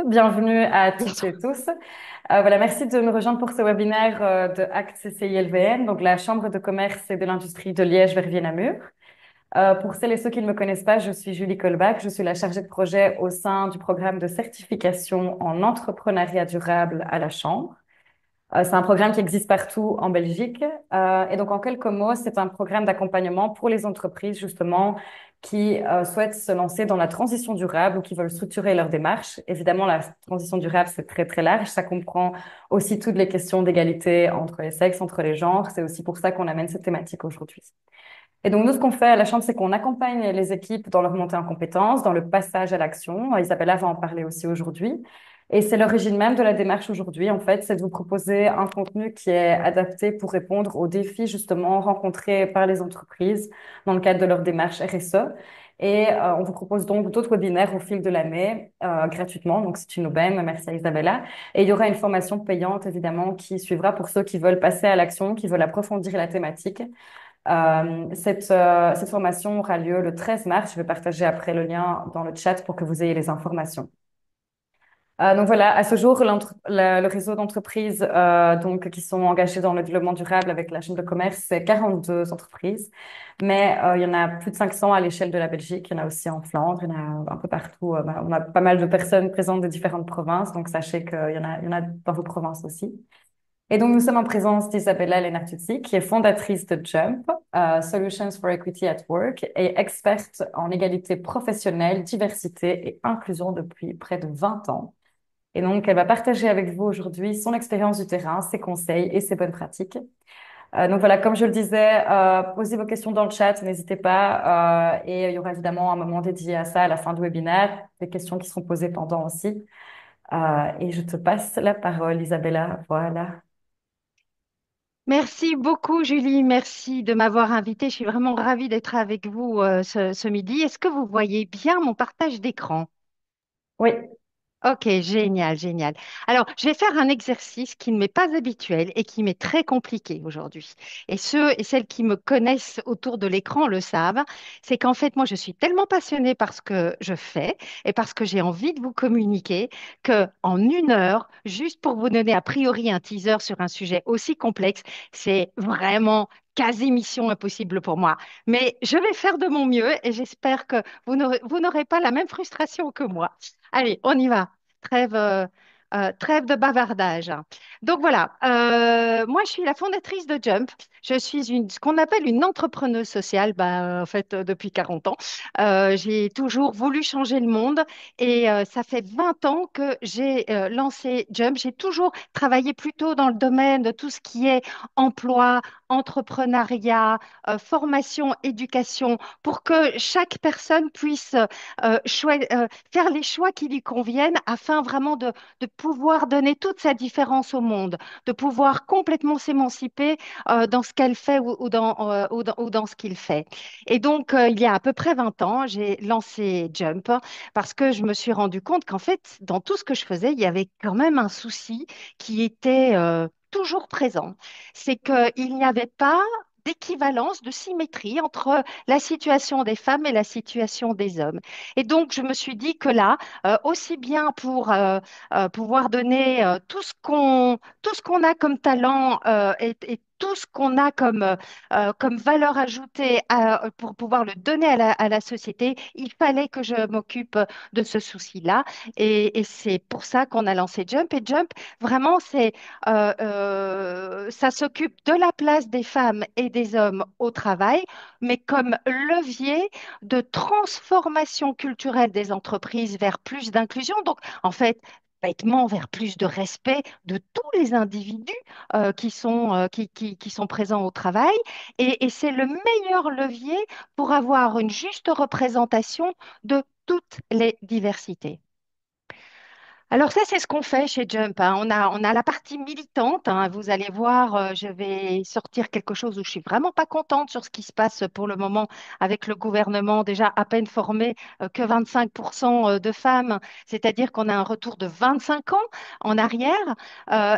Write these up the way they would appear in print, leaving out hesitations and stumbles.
bienvenue à toutes Merci. et tous. Voilà, merci de me rejoindre pour ce webinaire de ACT CCI-LVN, donc la Chambre de commerce et de l'industrie de Liège-Verviers-Namur. Pour celles et ceux qui ne me connaissent pas, je suis Julie Colbach, je suis la chargée de projet au sein du programme de certification en entrepreneuriat durable à la Chambre. C'est un programme qui existe partout en Belgique. Et donc, en quelques mots, c'est un programme d'accompagnement pour les entreprises, justement, qui souhaitent se lancer dans la transition durable ou qui veulent structurer leur démarche. Évidemment, la transition durable, c'est très, très large. Ça comprend aussi toutes les questions d'égalité entre les sexes, entre les genres. C'est aussi pour ça qu'on amène cette thématique aujourd'hui. Et donc, nous, ce qu'on fait à la Chambre, c'est qu'on accompagne les équipes dans leur montée en compétences, dans le passage à l'action. Isabella va en parler aussi aujourd'hui. Et c'est l'origine même de la démarche aujourd'hui, en fait, c'est de vous proposer un contenu qui est adapté pour répondre aux défis, justement, rencontrés par les entreprises dans le cadre de leur démarche RSE. Et on vous propose donc d'autres webinaires au fil de l'année, gratuitement. Donc, c'est une aubaine. Merci à Isabella. Et il y aura une formation payante, évidemment, qui suivra pour ceux qui veulent passer à l'action, qui veulent approfondir la thématique. Cette formation aura lieu le 13 mars. Je vais partager après le lien dans le chat pour que vous ayez les informations. Donc voilà, à ce jour, le réseau d'entreprises donc qui sont engagées dans le développement durable avec la Chambre de commerce, c'est 42 entreprises, mais il y en a plus de 500 à l'échelle de la Belgique. Il y en a aussi en Flandre, il y en a un peu partout. On a pas mal de personnes présentes de différentes provinces, donc sachez qu'il y en a dans vos provinces aussi. Et donc, nous sommes en présence d'Isabella Lenartucci, qui est fondatrice de Jump, Solutions for Equity at Work, et experte en égalité professionnelle, diversité et inclusion depuis près de 20 ans. Et donc, elle va partager avec vous aujourd'hui son expérience du terrain, ses conseils et ses bonnes pratiques. Donc voilà, comme je le disais, posez vos questions dans le chat, n'hésitez pas. Et il y aura évidemment un moment dédié à ça à la fin du webinaire, des questions qui seront posées pendant aussi. Et je te passe la parole, Isabella. Voilà. Merci beaucoup, Julie. Merci de m'avoir invitée. Je suis vraiment ravie d'être avec vous ce midi. Est-ce que vous voyez bien mon partage d'écran? Oui. Ok, génial, génial. Alors, je vais faire un exercice qui ne m'est pas habituel et qui m'est très compliqué aujourd'hui. Et ceux et celles qui me connaissent autour de l'écran le savent, c'est qu'en fait, moi, je suis tellement passionnée par ce que je fais et parce que j'ai envie de vous communiquer que en 1 heure, juste pour vous donner a priori un teaser sur un sujet aussi complexe, c'est vraiment quasi mission impossible pour moi. Mais je vais faire de mon mieux et j'espère que vous n'aurez pas la même frustration que moi. Allez, on y va. Trêve, trêve de bavardage. Donc voilà, moi je suis la fondatrice de Jump. Je suis ce qu'on appelle une entrepreneuse sociale, en fait, depuis 40 ans. J'ai toujours voulu changer le monde et ça fait 20 ans que j'ai lancé Jump. J'ai toujours travaillé plutôt dans le domaine de tout ce qui est emploi, entrepreneuriat, formation, éducation, pour que chaque personne puisse faire les choix qui lui conviennent afin vraiment de pouvoir donner toute sa différence au monde, de pouvoir complètement s'émanciper dans ce qu'elle fait ou dans ce qu'il fait. Et donc, il y a à peu près 20 ans, j'ai lancé Jump parce que je me suis rendu compte qu'en fait, dans tout ce que je faisais, il y avait quand même un souci qui était toujours présent. C'est qu'il n'y avait pas d'équivalence, de symétrie entre la situation des femmes et la situation des hommes. Et donc, je me suis dit que là, aussi bien pour pouvoir donner tout ce qu'on a comme talent et tout ce qu'on a comme valeur ajoutée pour pouvoir le donner à la société, il fallait que je m'occupe de ce souci-là. Et c'est pour ça qu'on a lancé Jump. Et Jump, vraiment, ça s'occupe de la place des femmes et des hommes au travail, mais comme levier de transformation culturelle des entreprises vers plus d'inclusion. Donc, en fait, bêtement, vers plus de respect de tous les individus qui sont présents au travail. Et c'est le meilleur levier pour avoir une juste représentation de toutes les diversités. Alors ça, c'est ce qu'on fait chez Jump, hein. On a la partie militante, hein. Vous allez voir, je vais sortir quelque chose où je suis vraiment pas contente sur ce qui se passe pour le moment avec le gouvernement déjà à peine formé, que 25% de femmes, c'est-à-dire qu'on a un retour de 25 ans en arrière.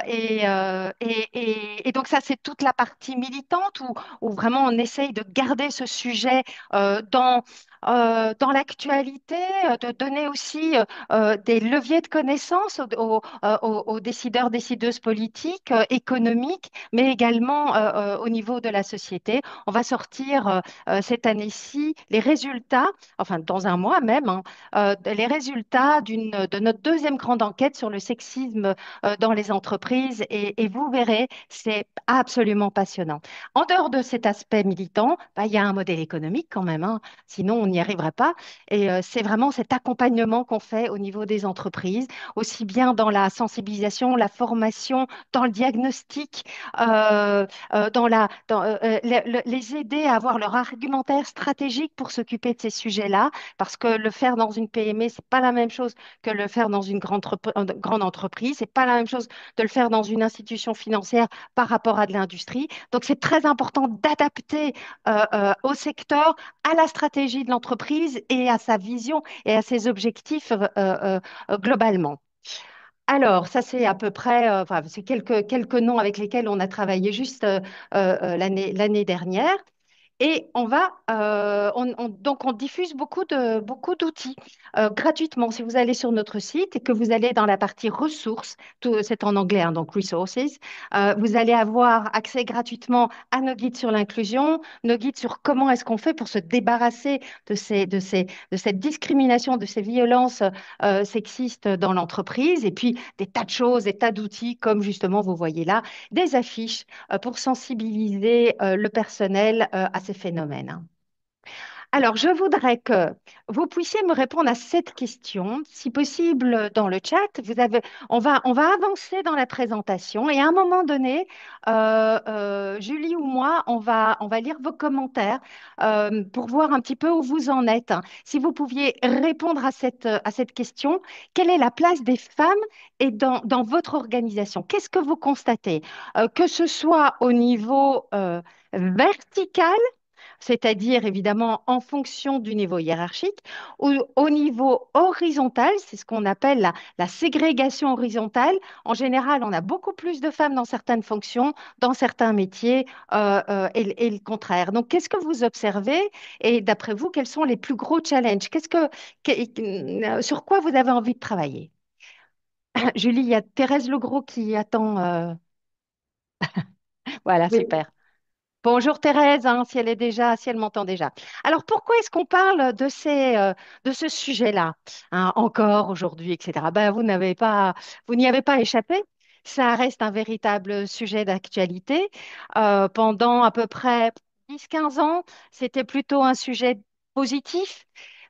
Et donc ça, c'est toute la partie militante où vraiment on essaye de garder ce sujet dans l'actualité, de donner aussi des leviers de connaissances sens aux décideurs, décideuses politiques, économiques, mais également au niveau de la société. On va sortir cette année-ci les résultats, enfin dans un mois même, hein, les résultats de notre deuxième grande enquête sur le sexisme dans les entreprises et vous verrez, c'est absolument passionnant. En dehors de cet aspect militant, bah, il y a un modèle économique quand même, hein, sinon on n'y arriverait pas. Et c'est vraiment cet accompagnement qu'on fait au niveau des entreprises, aussi bien dans la sensibilisation, la formation, dans le diagnostic, les aider à avoir leur argumentaire stratégique pour s'occuper de ces sujets-là, parce que le faire dans une PME, c'est pas la même chose que le faire dans une grande entreprise, c'est pas la même chose de le faire dans une institution financière par rapport à de l'industrie. Donc, c'est très important d'adapter au secteur, à la stratégie de l'entreprise et à sa vision et à ses objectifs globalement. Alors, ça, c'est à peu près, enfin, c'est quelques noms avec lesquels on a travaillé juste l'année dernière. Et donc on diffuse beaucoup d'outils gratuitement. Si vous allez sur notre site et que vous allez dans la partie ressources, tout, c'est en anglais, hein, donc resources, vous allez avoir accès gratuitement à nos guides sur l'inclusion, nos guides sur comment est-ce qu'on fait pour se débarrasser de cette discrimination, de ces violences sexistes dans l'entreprise, et puis des tas de choses, des tas d'outils, comme justement vous voyez là, des affiches pour sensibiliser le personnel à ces phénomènes. Alors, je voudrais que vous puissiez me répondre à cette question, si possible dans le chat. On va avancer dans la présentation et à un moment donné, Julie ou moi, on va lire vos commentaires pour voir un petit peu où vous en êtes. Si vous pouviez répondre à cette question, quelle est la place des femmes et dans votre organisation? Qu'est-ce que vous constatez? Que ce soit au niveau vertical, c'est-à-dire évidemment en fonction du niveau hiérarchique, ou au niveau horizontal, c'est ce qu'on appelle la ségrégation horizontale. En général, on a beaucoup plus de femmes dans certaines fonctions, dans certains métiers, et le contraire. Donc, qu'est-ce que vous observez et d'après vous, quels sont les plus gros challenges? Sur quoi vous avez envie de travailler? Julie, il y a Thérèse Legros qui attend. Voilà, Oui. super. Bonjour Thérèse, hein, si elle m'entend déjà. Alors pourquoi est-ce qu'on parle de ce sujet-là, hein, encore aujourd'hui, etc. Ben, vous n'y avez pas échappé. Ça reste un véritable sujet d'actualité. Pendant à peu près 10 15 ans, c'était plutôt un sujet positif.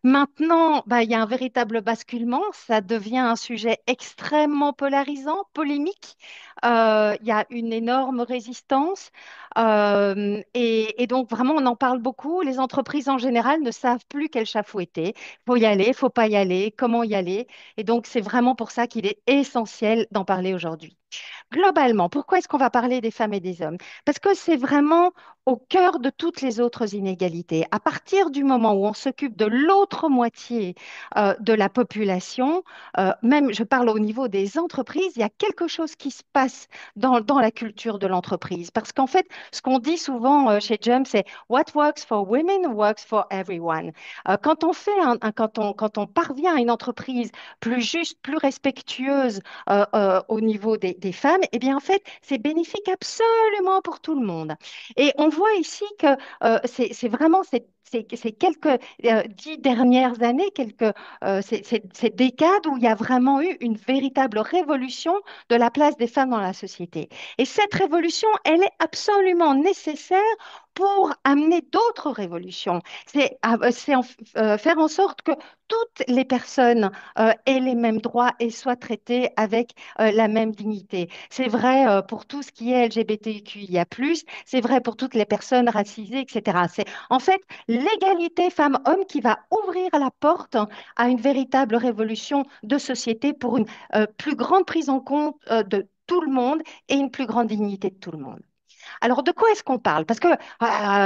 Maintenant, ben, il y a un véritable basculement. Ça devient un sujet extrêmement polarisant, polémique. Il y a une énorme résistance. Et donc, vraiment, on en parle beaucoup. Les entreprises en général ne savent plus quel chat fouetter. Il faut y aller, il faut pas y aller, comment y aller. Et donc, c'est vraiment pour ça qu'il est essentiel d'en parler aujourd'hui. Globalement, pourquoi est-ce qu'on va parler des femmes et des hommes? Parce que c'est vraiment au cœur de toutes les autres inégalités. À partir du moment où on s'occupe de l'autre moitié de la population, même je parle au niveau des entreprises, il y a quelque chose qui se passe dans la culture de l'entreprise. Parce qu'en fait, ce qu'on dit souvent chez Jump, c'est What works for women works for everyone. Quand on fait quand on parvient à une entreprise plus juste, plus respectueuse au niveau des femmes, eh bien, en fait, c'est bénéfique absolument pour tout le monde. Et on voit ici que c'est vraiment ces quelques 10 dernières années, ces décades où il y a vraiment eu une véritable révolution de la place des femmes dans la société. Et cette révolution, elle est absolument nécessaire pour amener d'autres révolutions. Faire en sorte que toutes les personnes aient les mêmes droits et soient traitées avec la même dignité. C'est vrai pour tout ce qui est LGBTQIA+, c'est vrai pour toutes les personnes racisées, etc. C'est en fait l'égalité femmes-hommes qui va ouvrir la porte à une véritable révolution de société pour une plus grande prise en compte de tout le monde et une plus grande dignité de tout le monde. Alors, de quoi est-ce qu'on parle? Parce que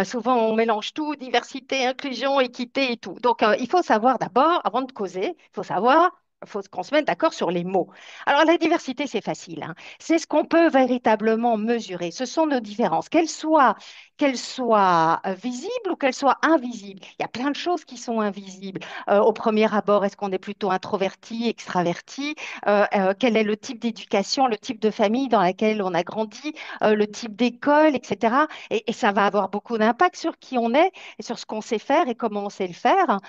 souvent, on mélange tout, diversité, inclusion, équité et tout. Donc, il faut savoir d'abord, avant de causer, il faut savoir. faut qu'on se mette d'accord sur les mots. Alors, la diversité, c'est facile, hein. C'est ce qu'on peut véritablement mesurer. Ce sont nos différences, qu'elles soient visibles ou qu'elles soient invisibles. Il y a plein de choses qui sont invisibles. Au premier abord, est-ce qu'on est plutôt introverti, extraverti? Quel est le type d'éducation, le type de famille dans laquelle on a grandi, le type d'école, etc. Et ça va avoir beaucoup d'impact sur qui on est et sur ce qu'on sait faire et comment on sait le faire.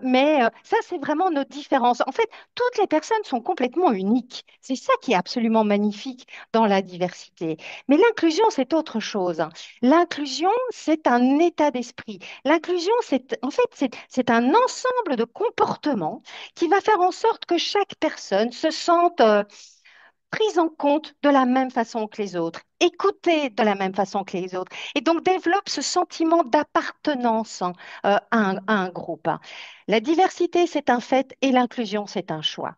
Mais ça, c'est vraiment nos différences. En fait, toutes les personnes sont complètement uniques. C'est ça qui est absolument magnifique dans la diversité. Mais l'inclusion, c'est autre chose, hein. L'inclusion, c'est un état d'esprit. L'inclusion, en fait, c'est un ensemble de comportements qui va faire en sorte que chaque personne se sente prise en compte de la même façon que les autres, écoutée de la même façon que les autres, et donc développe ce sentiment d'appartenance, hein, à un groupe. La diversité, c'est un fait, et l'inclusion, c'est un choix.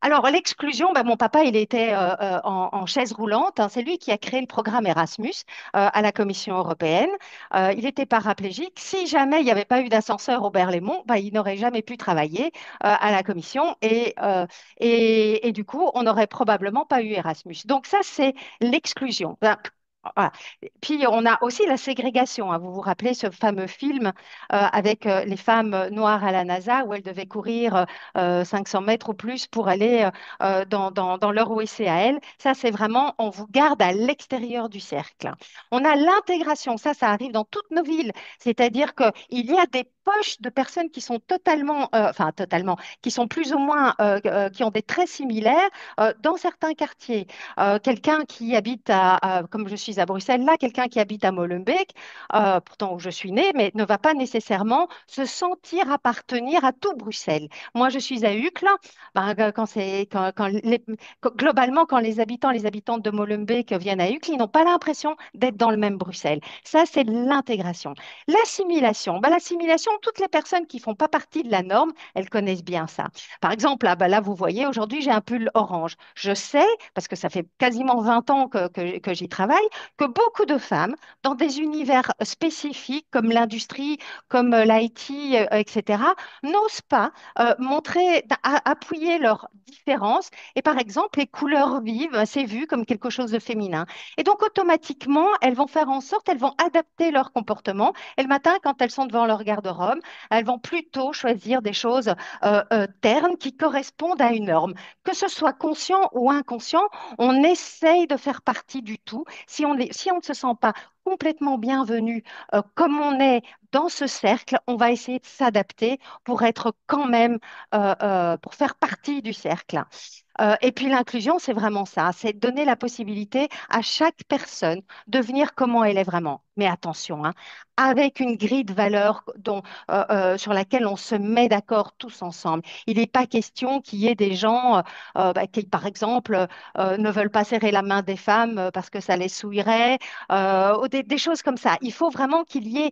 Alors, l'exclusion, mon papa, il était en chaise roulante, hein. C'est lui qui a créé le programme Erasmus à la Commission européenne. Il était paraplégique. Si jamais il n'y avait pas eu d'ascenseur au Berlaymont, il n'aurait jamais pu travailler à la Commission et du coup, on n'aurait probablement pas eu Erasmus. Donc ça, c'est l'exclusion. Voilà. Puis on a aussi la ségrégation, hein. Vous vous rappelez ce fameux film avec les femmes noires à la NASA où elles devaient courir 500 mètres ou plus pour aller dans leur WC à elles. Ça, c'est vraiment, on vous garde à l'extérieur du cercle. On a l'intégration, ça arrive dans toutes nos villes. C'est-à-dire qu'il y a des poches de personnes qui sont enfin totalement, qui sont plus ou moins, qui ont des traits similaires dans certains quartiers. Quelqu'un qui habite comme je suis à Bruxelles, là, quelqu'un qui habite à Molenbeek, pourtant où je suis née, mais ne va pas nécessairement se sentir appartenir à tout Bruxelles. Moi, je suis à Uccle. Globalement, quand les habitantes de Molenbeek viennent à Uccle, ils n'ont pas l'impression d'être dans le même Bruxelles. Ça, c'est l'intégration. L'assimilation, toutes les personnes qui font pas partie de la norme, elles connaissent bien ça. Par exemple, là, vous voyez, aujourd'hui, j'ai un pull orange. Je sais, parce que ça fait quasiment 20 ans que j'y travaille, que beaucoup de femmes, dans des univers spécifiques comme l'industrie, comme l'IT, etc., n'osent pas appuyer leurs différences. Et par exemple, les couleurs vives, c'est vu comme quelque chose de féminin. Et donc, automatiquement, elles vont faire en sorte, elles vont adapter leur comportement. Et le matin, quand elles sont devant leur garde-robe, elles vont plutôt choisir des choses ternes qui correspondent à une norme. Que ce soit conscient ou inconscient, on essaye de faire partie du tout. Si on ne se sent pas complètement bienvenu comme on est dans ce cercle, on va essayer de s'adapter pour être quand même, pour faire partie du cercle. Et puis l'inclusion, c'est vraiment ça, c'est donner la possibilité à chaque personne de venir comment elle est vraiment. Mais attention, hein, avec une grille de valeurs sur laquelle on se met d'accord tous ensemble. Il n'est pas question qu'il y ait des gens qui, par exemple, ne veulent pas serrer la main des femmes parce que ça les souillerait, ou des choses comme ça. Il faut vraiment qu'il y ait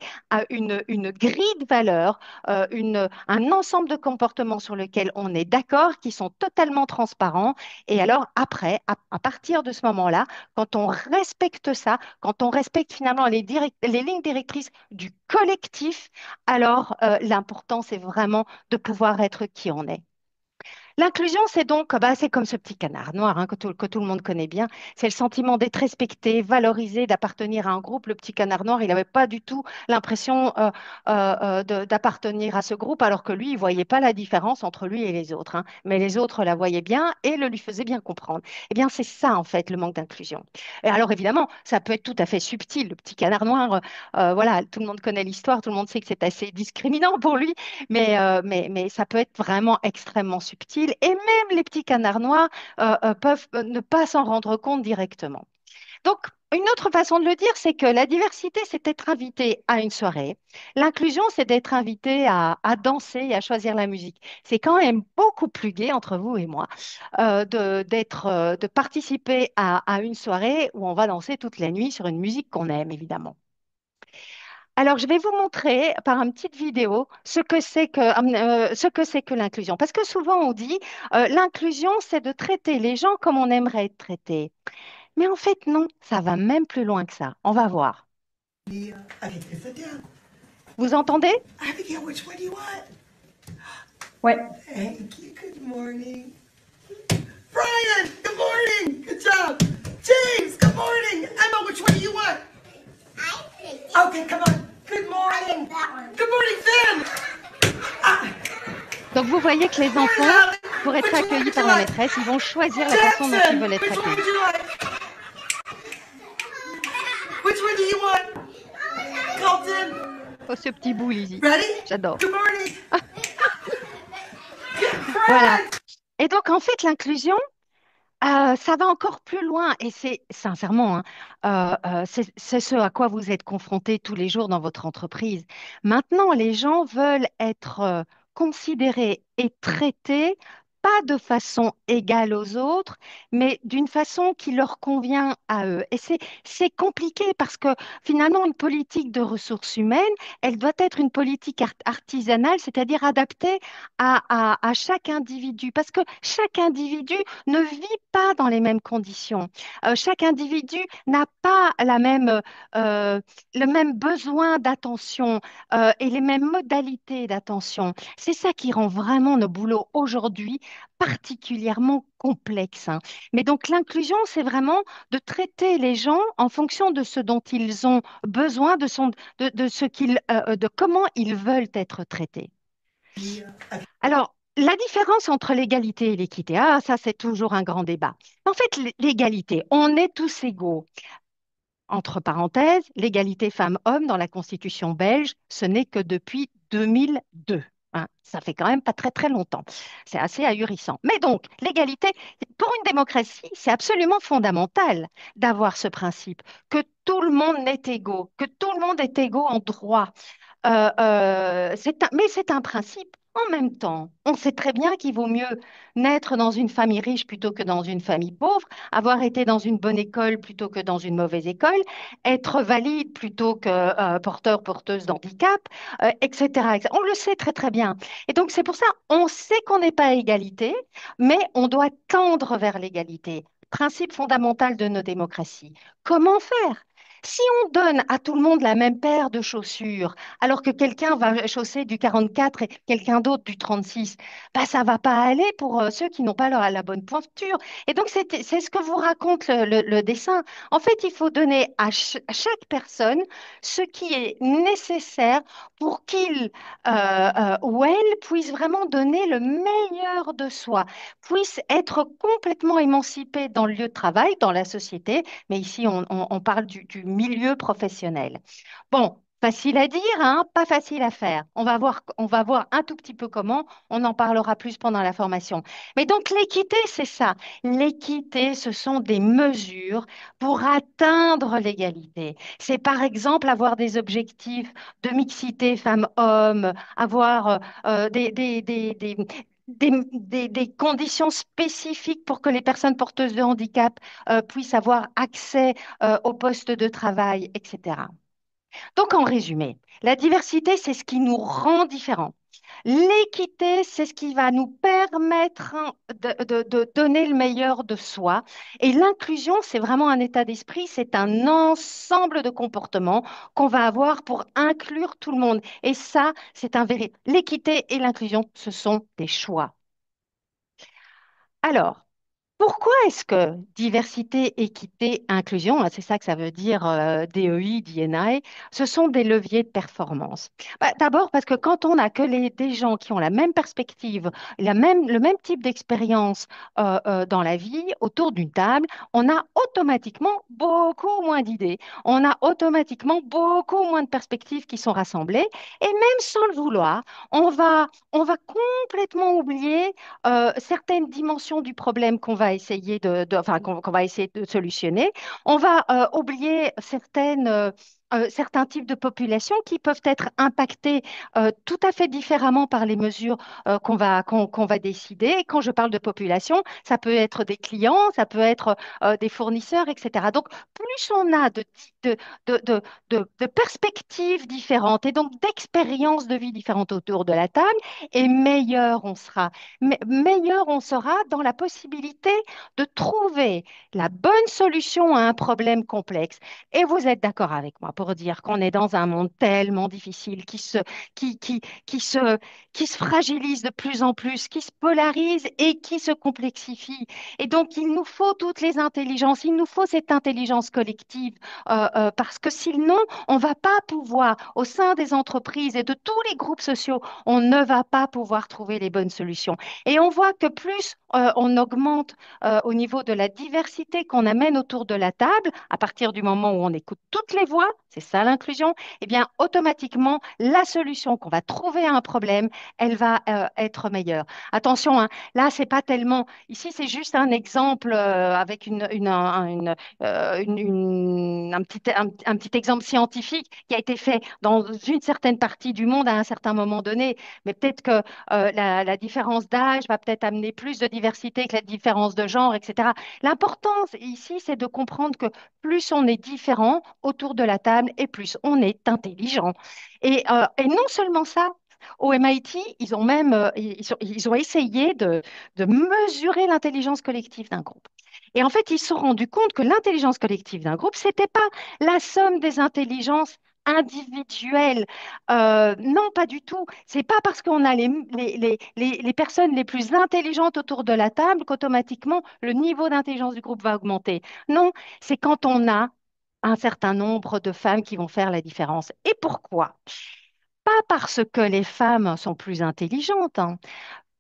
une grille de valeurs, un ensemble de comportements sur lesquels on est d'accord, qui sont totalement transparents. Et alors, après, à partir de ce moment-là, quand on respecte ça, quand on respecte finalement les lignes directrices du collectif, alors l'important, c'est vraiment de pouvoir être qui on est. L'inclusion, c'est donc, c'est comme ce petit canard noir, hein, que tout le monde connaît bien. C'est le sentiment d'être respecté, valorisé, d'appartenir à un groupe. Le petit canard noir, il n'avait pas du tout l'impression d'appartenir à ce groupe, alors que lui, il voyait pas la différence entre lui et les autres, hein. Mais les autres la voyaient bien et le lui faisaient bien comprendre. Eh bien, c'est ça, en fait, le manque d'inclusion. Et alors, évidemment, ça peut être tout à fait subtil. Le petit canard noir, voilà, tout le monde connaît l'histoire, tout le monde sait que c'est assez discriminant pour lui, mais ça peut être vraiment extrêmement subtil et même les petits canards noirs peuvent ne pas s'en rendre compte directement. Donc, une autre façon de le dire, c'est que la diversité, c'est être invité à une soirée. L'inclusion, c'est d'être invité à danser et à choisir la musique. C'est quand même beaucoup plus gai entre vous et moi de participer à une soirée où on va danser toute la nuit sur une musique qu'on aime, évidemment. Alors, je vais vous montrer par une petite vidéo ce que c'est que l'inclusion. Parce que souvent, on dit l'inclusion, c'est de traiter les gens comme on aimerait être traités. Mais en fait, non, ça va même plus loin que ça. On va voir. Okay, sit down. Vous entendez? Abigail, which one do you want? Ouais. Thank you. Good morning. Brian, good morning. Good job. James, good morning. Emma, which one do you want? I picked it. Okay, come on. Good morning. That one. Good morning, Finn. Ah, Donc, vous voyez que les good morning, enfants, Allie. pour être Which one accueillis would you par la like? maîtresse, ils vont choisir la façon dont ils Jackson, veulent être which one accueillis. would you like? Which one do you want? Colton, Oh, ce petit bout, Lizzie. ready? J'adore. Good morning. Voilà. Fred. Et donc, en fait, l'inclusion, ça va encore plus loin et c'est sincèrement, hein, c'est ce à quoi vous êtes confrontés tous les jours dans votre entreprise. Maintenant, les gens veulent être considérés et traités pas de façon égale aux autres, mais d'une façon qui leur convient à eux. Et c'est compliqué parce que finalement, une politique de ressources humaines, elle doit être une politique artisanale, c'est-à-dire adaptée à chaque individu, parce que chaque individu ne vit pas dans les mêmes conditions. Chaque individu n'a pas euh, le même besoin d'attention et les mêmes modalités d'attention. C'est ça qui rend vraiment nos boulots aujourd'hui particulièrement complexes, hein. Mais donc l'inclusion, c'est vraiment de traiter les gens en fonction de ce dont ils ont besoin, de ce de comment ils veulent être traités. Alors, la différence entre l'égalité et l'équité, ah, ça c'est toujours un grand débat. En fait, l'égalité, on est tous égaux. Entre parenthèses, l'égalité femmes-hommes dans la Constitution belge, ce n'est que depuis 2002, hein. Ça fait quand même pas très très longtemps. C'est assez ahurissant. Mais donc, l'égalité, pour une démocratie, c'est absolument fondamental d'avoir ce principe, que tout le monde est égaux, que tout le monde est égaux en droit. Mais c'est un principe. En même temps, on sait très bien qu'il vaut mieux naître dans une famille riche plutôt que dans une famille pauvre, avoir été dans une bonne école plutôt que dans une mauvaise école, être valide plutôt que porteur, porteuse d'handicap, etc., etc. On le sait très très bien. Et donc c'est pour ça, on sait qu'on n'est pas à égalité, mais on doit tendre vers l'égalité. Principe fondamental de nos démocraties. Comment faire? Si on donne à tout le monde la même paire de chaussures, alors que quelqu'un va chausser du 44 et quelqu'un d'autre du 36, bah, ça va pas aller pour ceux qui n'ont pas la bonne pointure. Et donc, c'est ce que vous raconte le dessin. En fait, il faut donner à chaque personne ce qui est nécessaire pour qu'il ou elle puisse vraiment donner le meilleur de soi, puisse être complètement émancipé dans le lieu de travail, dans la société, mais ici, on parle du milieu professionnel. Bon, facile à dire, hein, pas facile à faire. On va voir un tout petit peu comment, on en parlera plus pendant la formation. Mais donc, l'équité, c'est ça. L'équité, ce sont des mesures pour atteindre l'égalité. C'est par exemple avoir des objectifs de mixité femmes-hommes, avoir des conditions spécifiques pour que les personnes porteuses de handicap puissent avoir accès aux postes de travail, etc. Donc, en résumé, la diversité, c'est ce qui nous rend différents. L'équité, c'est ce qui va nous permettre hein, de donner le meilleur de soi. Et l'inclusion, c'est vraiment un état d'esprit, c'est un ensemble de comportements qu'on va avoir pour inclure tout le monde. Et ça, c'est un véritable. L'équité et l'inclusion, ce sont des choix. Alors, pourquoi est-ce que diversité, équité, inclusion, hein, c'est ça que ça veut dire DEI, D&I, ce sont des leviers de performance? Bah, d'abord parce que quand on n'a que des gens qui ont la même perspective, le même type d'expérience dans la vie autour d'une table, on a automatiquement beaucoup moins d'idées, on a automatiquement beaucoup moins de perspectives qui sont rassemblées et même sans le vouloir, on va complètement oublier certaines dimensions du problème qu'on va essayer enfin, qu'on va essayer de solutionner. On va oublier certains types de populations qui peuvent être impactés tout à fait différemment par les mesures qu'on va décider. Et quand je parle de population, ça peut être des clients, ça peut être des fournisseurs, etc. Donc, plus on a de, de, de perspectives différentes et donc d'expériences de vie différentes autour de la table, et meilleur on sera, meilleur on sera dans la possibilité de trouver la bonne solution à un problème complexe. Et vous êtes d'accord avec moi. pour dire qu'on est dans un monde tellement difficile qui, qui, qui se, qui se fragilise de plus en plus, qui se polarise et qui se complexifie. Et donc, il nous faut toutes les intelligences, il nous faut cette intelligence collective, parce que sinon, on ne va pas pouvoir, au sein des entreprises et de tous les groupes sociaux, on ne va pas pouvoir trouver les bonnes solutions. Et on voit que plus on augmente au niveau de la diversité qu'on amène autour de la table, à partir du moment où on écoute toutes les voix, c'est ça l'inclusion, eh bien, automatiquement, la solution qu'on va trouver à un problème, elle va être meilleure. Attention, hein, là, c'est pas tellement. Ici, c'est juste un exemple avec un petit exemple scientifique qui a été fait dans une certaine partie du monde à un certain moment donné. Mais peut-être que la différence d'âge va peut-être amener plus de diversité que la différence de genre, etc. L'importance ici, c'est de comprendre que plus on est différent autour de la table et plus on est intelligent. Et non seulement ça, au MIT, ils ont même ils ont essayé de mesurer l'intelligence collective d'un groupe. Et en fait, ils se sont rendus compte que l'intelligence collective d'un groupe, c'était pas la somme des intelligences individuelles. Non, pas du tout. C'est pas parce qu'on a les personnes les plus intelligentes autour de la table qu'automatiquement le niveau d'intelligence du groupe va augmenter. Non, c'est quand on a un certain nombre de femmes qui vont faire la différence. Et pourquoi? Pas parce que les femmes sont plus intelligentes, hein,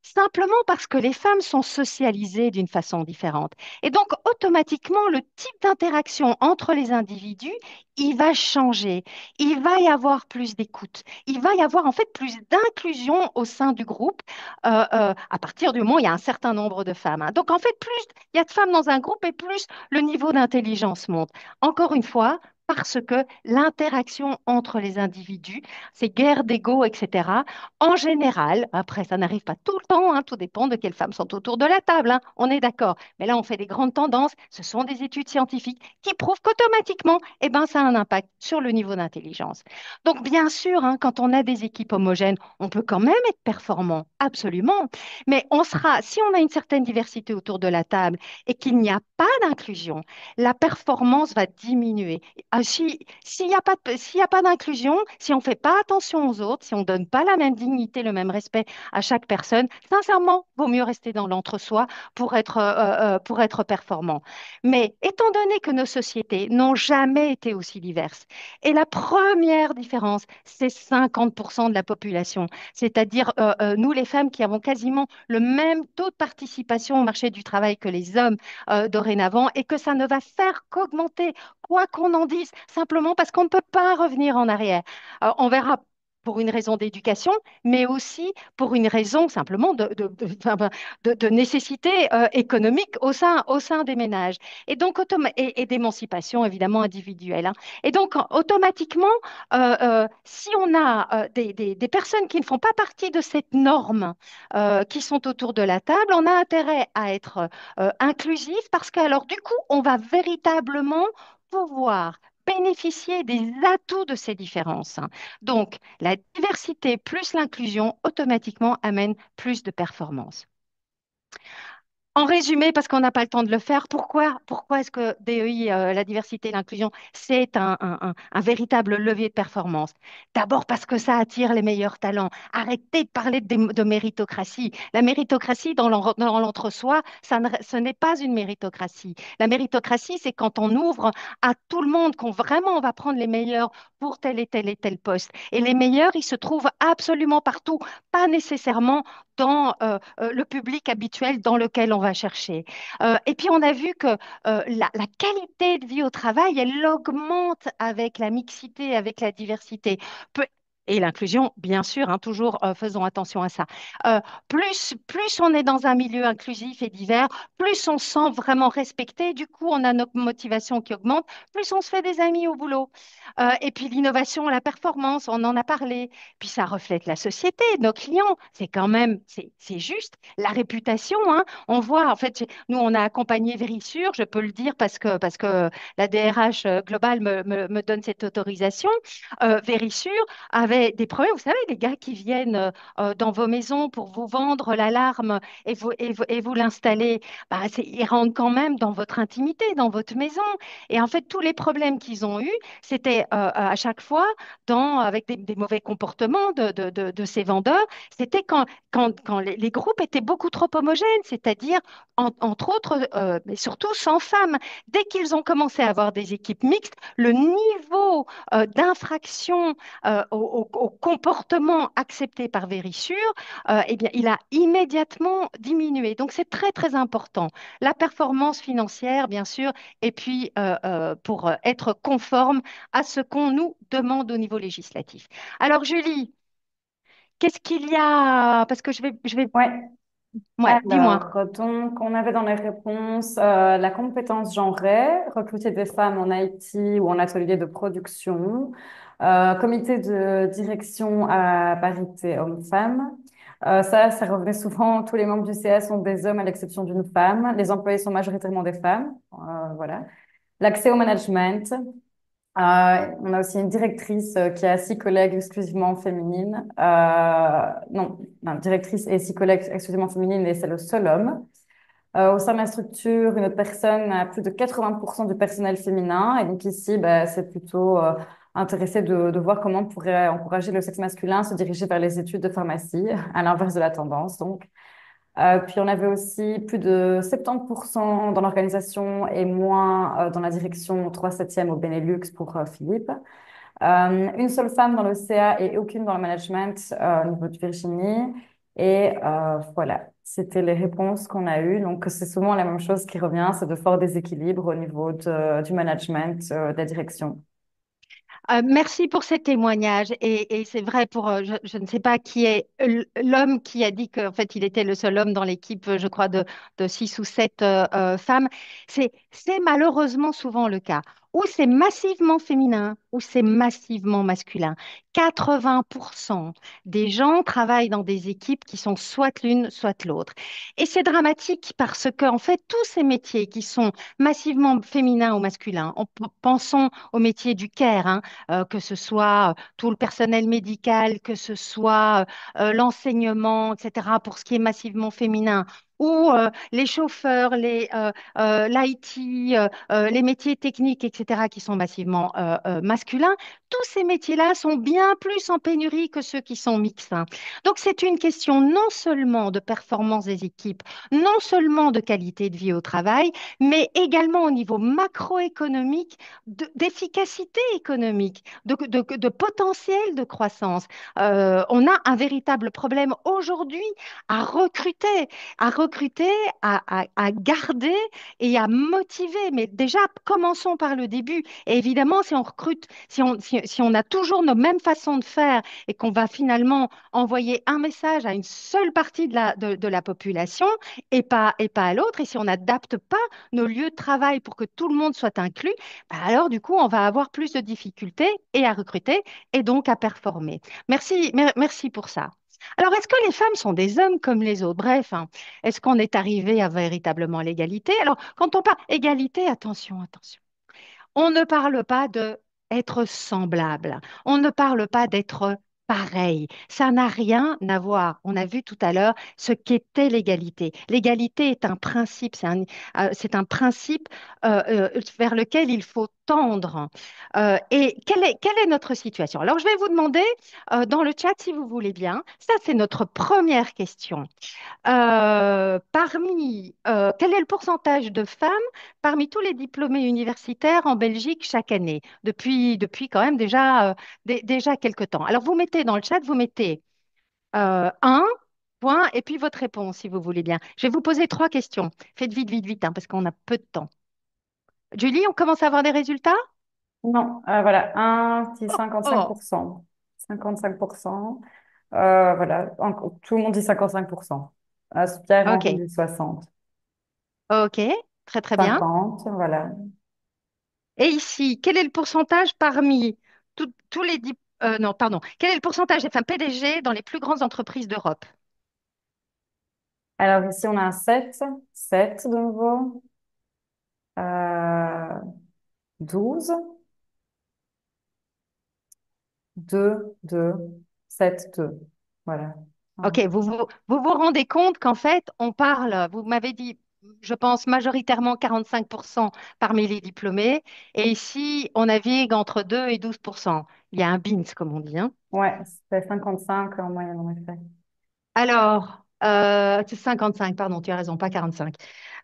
simplement parce que les femmes sont socialisées d'une façon différente. Et donc, automatiquement, le type d'interaction entre les individus, il va changer. Il va y avoir plus d'écoute. Il va y avoir en fait plus d'inclusion au sein du groupe à partir du moment où il y a un certain nombre de femmes, hein. Donc, en fait, plus il y a de femmes dans un groupe et plus le niveau d'intelligence monte. Encore une fois, parce que l'interaction entre les individus, ces guerres d'ego, etc., en général, après, ça n'arrive pas tout le temps, hein, tout dépend de quelles femmes sont autour de la table, hein, on est d'accord. Mais là, on fait des grandes tendances. Ce sont des études scientifiques qui prouvent qu'automatiquement, eh ben, ça a un impact sur le niveau d'intelligence. Donc, bien sûr, hein, quand on a des équipes homogènes, on peut quand même être performant, absolument. Mais on sera, si on a une certaine diversité autour de la table et qu'il n'y a pas d'inclusion, la performance va diminuer. S'il n'y a pas s'il y a pas d'inclusion, si on ne fait pas attention aux autres, si on ne donne pas la même dignité, le même respect à chaque personne, sincèrement, vaut mieux rester dans l'entre-soi pour être performant. Mais étant donné que nos sociétés n'ont jamais été aussi diverses, et la première différence, c'est 50% de la population, c'est-à-dire nous les femmes qui avons quasiment le même taux de participation au marché du travail que les hommes dorénavant, et que ça ne va faire qu'augmenter quoi qu'on en dise, simplement parce qu'on ne peut pas revenir en arrière. On verra pour une raison d'éducation, mais aussi pour une raison simplement enfin, ben, de nécessité économique au sein des ménages. Et donc, et d'émancipation évidemment individuelle, hein. Et donc, automatiquement, si on a des personnes qui ne font pas partie de cette norme, qui sont autour de la table, on a intérêt à être inclusif parce que alors du coup, on va véritablement pouvoir bénéficier des atouts de ces différences, hein. Donc, la diversité plus l'inclusion automatiquement amène plus de performance. En résumé, parce qu'on n'a pas le temps de le faire, pourquoi est-ce que DEI, la diversité et l'inclusion, c'est un véritable levier de performance? D'abord parce que ça attire les meilleurs talents. Arrêtez de parler de méritocratie. La méritocratie dans l'entre-soi, ce n'est pas une méritocratie. La méritocratie, c'est quand on ouvre à tout le monde, qu'on vraiment on va prendre les meilleurs pour tel et tel poste. Et les meilleurs, ils se trouvent absolument partout, pas nécessairement dans le public habituel dans lequel on va chercher. Et puis, on a vu que la qualité de vie au travail, elle augmente avec la mixité, avec la diversité. Et l'inclusion, bien sûr, hein, toujours faisons attention à ça. Plus on est dans un milieu inclusif et divers, plus on se sent vraiment respecté. Du coup, on a notre motivation qui augmente, plus on se fait des amis au boulot. Et puis l'innovation, la performance, on en a parlé. Puis ça reflète la société, nos clients. C'est quand même, c'est juste la réputation, hein. On voit, en fait, nous, on a accompagné Vérissure, je peux le dire parce que la DRH globale me donne cette autorisation. Vérissure avait des problèmes. Vous savez, les gars qui viennent dans vos maisons pour vous vendre l'alarme et vous l'installer, bah, ils rentrent quand même dans votre intimité, dans votre maison. Et en fait, tous les problèmes qu'ils ont eus, c'était à chaque fois avec des mauvais comportements de ces vendeurs, c'était quand les groupes étaient beaucoup trop homogènes, c'est-à-dire entre autres, mais surtout sans femmes. Dès qu'ils ont commencé à avoir des équipes mixtes, le niveau d'infraction au comportement accepté par Vérissure, eh bien, il a immédiatement diminué. Donc, c'est très, très important. La performance financière, bien sûr, et puis pour être conforme à ce qu'on nous demande au niveau législatif. Alors, Julie, qu'est-ce qu'il y a? Parce que Ouais. Ouais, dis-moi. Alors, donc, on avait dans les réponses la compétence genrée, recruter des femmes en IT ou en atelier de production, comité de direction à parité homme-femme. Ça revenait souvent, tous les membres du CA sont des hommes à l'exception d'une femme. Les employés sont majoritairement des femmes. Voilà. L'accès au management. On a aussi une directrice qui a 6 collègues exclusivement féminines. Non, directrice et 6 collègues exclusivement féminines et c'est le seul homme. Au sein de la structure, une autre personne a plus de 80% du personnel féminin. Et donc ici, bah, c'est plutôt intéressé de voir comment on pourrait encourager le sexe masculin à se diriger vers les études de pharmacie, à l'inverse de la tendance. Donc, puis on avait aussi plus de 70% dans l'organisation et moins dans la direction 3/7 au Benelux pour Philippe. Une seule femme dans le CA et aucune dans le management au niveau de Virginie. Et voilà, c'était les réponses qu'on a eues. Donc c'est souvent la même chose qui revient, c'est de forts déséquilibres au niveau du management, de la direction. Merci pour ces témoignages. Et c'est vrai je ne sais pas qui est l'homme qui a dit qu'en fait il était le seul homme dans l'équipe, je crois, de 6 ou 7 femmes. C'est malheureusement souvent le cas. Ou c'est massivement féminin, ou c'est massivement masculin. 80% des gens travaillent dans des équipes qui sont soit l'une, soit l'autre. Et c'est dramatique parce que, en fait, tous ces métiers qui sont massivement féminins ou masculins, pensons au métier du care, hein, que ce soit tout le personnel médical, que ce soit l'enseignement, etc., pour ce qui est massivement féminin, ou les chauffeurs, l'IT, les métiers techniques, etc., qui sont massivement masculins, tous ces métiers-là sont bien plus en pénurie que ceux qui sont mixtes, hein. Donc, c'est une question non seulement de performance des équipes, non seulement de qualité de vie au travail, mais également au niveau macroéconomique, d'efficacité économique, de potentiel de croissance. On a un véritable problème aujourd'hui à recruter, à recruter, à garder et à motiver. Mais déjà, commençons par le début. Et évidemment, si on recrute, si on a toujours nos mêmes façons de faire et qu'on va finalement envoyer un message à une seule partie de la population et pas à l'autre, et si on n'adapte pas nos lieux de travail pour que tout le monde soit inclus, bah alors du coup, on va avoir plus de difficultés et à recruter et donc à performer. Merci pour ça. Alors, est-ce que les femmes sont des hommes comme les autres? Bref, hein, est-ce qu'on est arrivé à véritablement l'égalité? Alors, quand on parle égalité, attention, attention. On ne parle pas de être semblable. On ne parle pas d'être pareil. Ça n'a rien à voir. On a vu tout à l'heure ce qu'était l'égalité. L'égalité est un principe, c'est un principe vers lequel il faut tendre. Et quelle est notre situation? Alors, je vais vous demander dans le chat, si vous voulez bien, ça c'est notre première question. Quel est le pourcentage de femmes parmi tous les diplômés universitaires en Belgique chaque année, depuis quand même déjà quelques temps? Alors, vous mettez dans le chat, vous mettez un point et puis votre réponse, si vous voulez bien. Je vais vous poser 3 questions. Faites vite, vite, vite, hein, parce qu'on a peu de temps. Julie, on commence à avoir des résultats? Non, voilà, un petit Oh, 55%. 55%. Voilà, tout le monde dit 55%. Pierre Henri ok, dit 60. ok, très, très bien. 50, voilà. Et ici, quel est le pourcentage parmi tous les non, pardon. Quel est le pourcentage des femmes PDG dans les plus grandes entreprises d'Europe? Alors ici, on a un 7. 7 de nouveau. Euh, 12. 2, 2, 7, 2. Voilà. Ok, Voilà. vous rendez compte qu'en fait, on parle, vous m'avez dit, je pense majoritairement 45% parmi les diplômés, et ici, on navigue entre 2 et 12%. Il y a un bins, comme on dit, hein. Ouais, c'est 55 en moyenne, en effet. Alors, c'est 55, pardon, tu as raison, pas 45.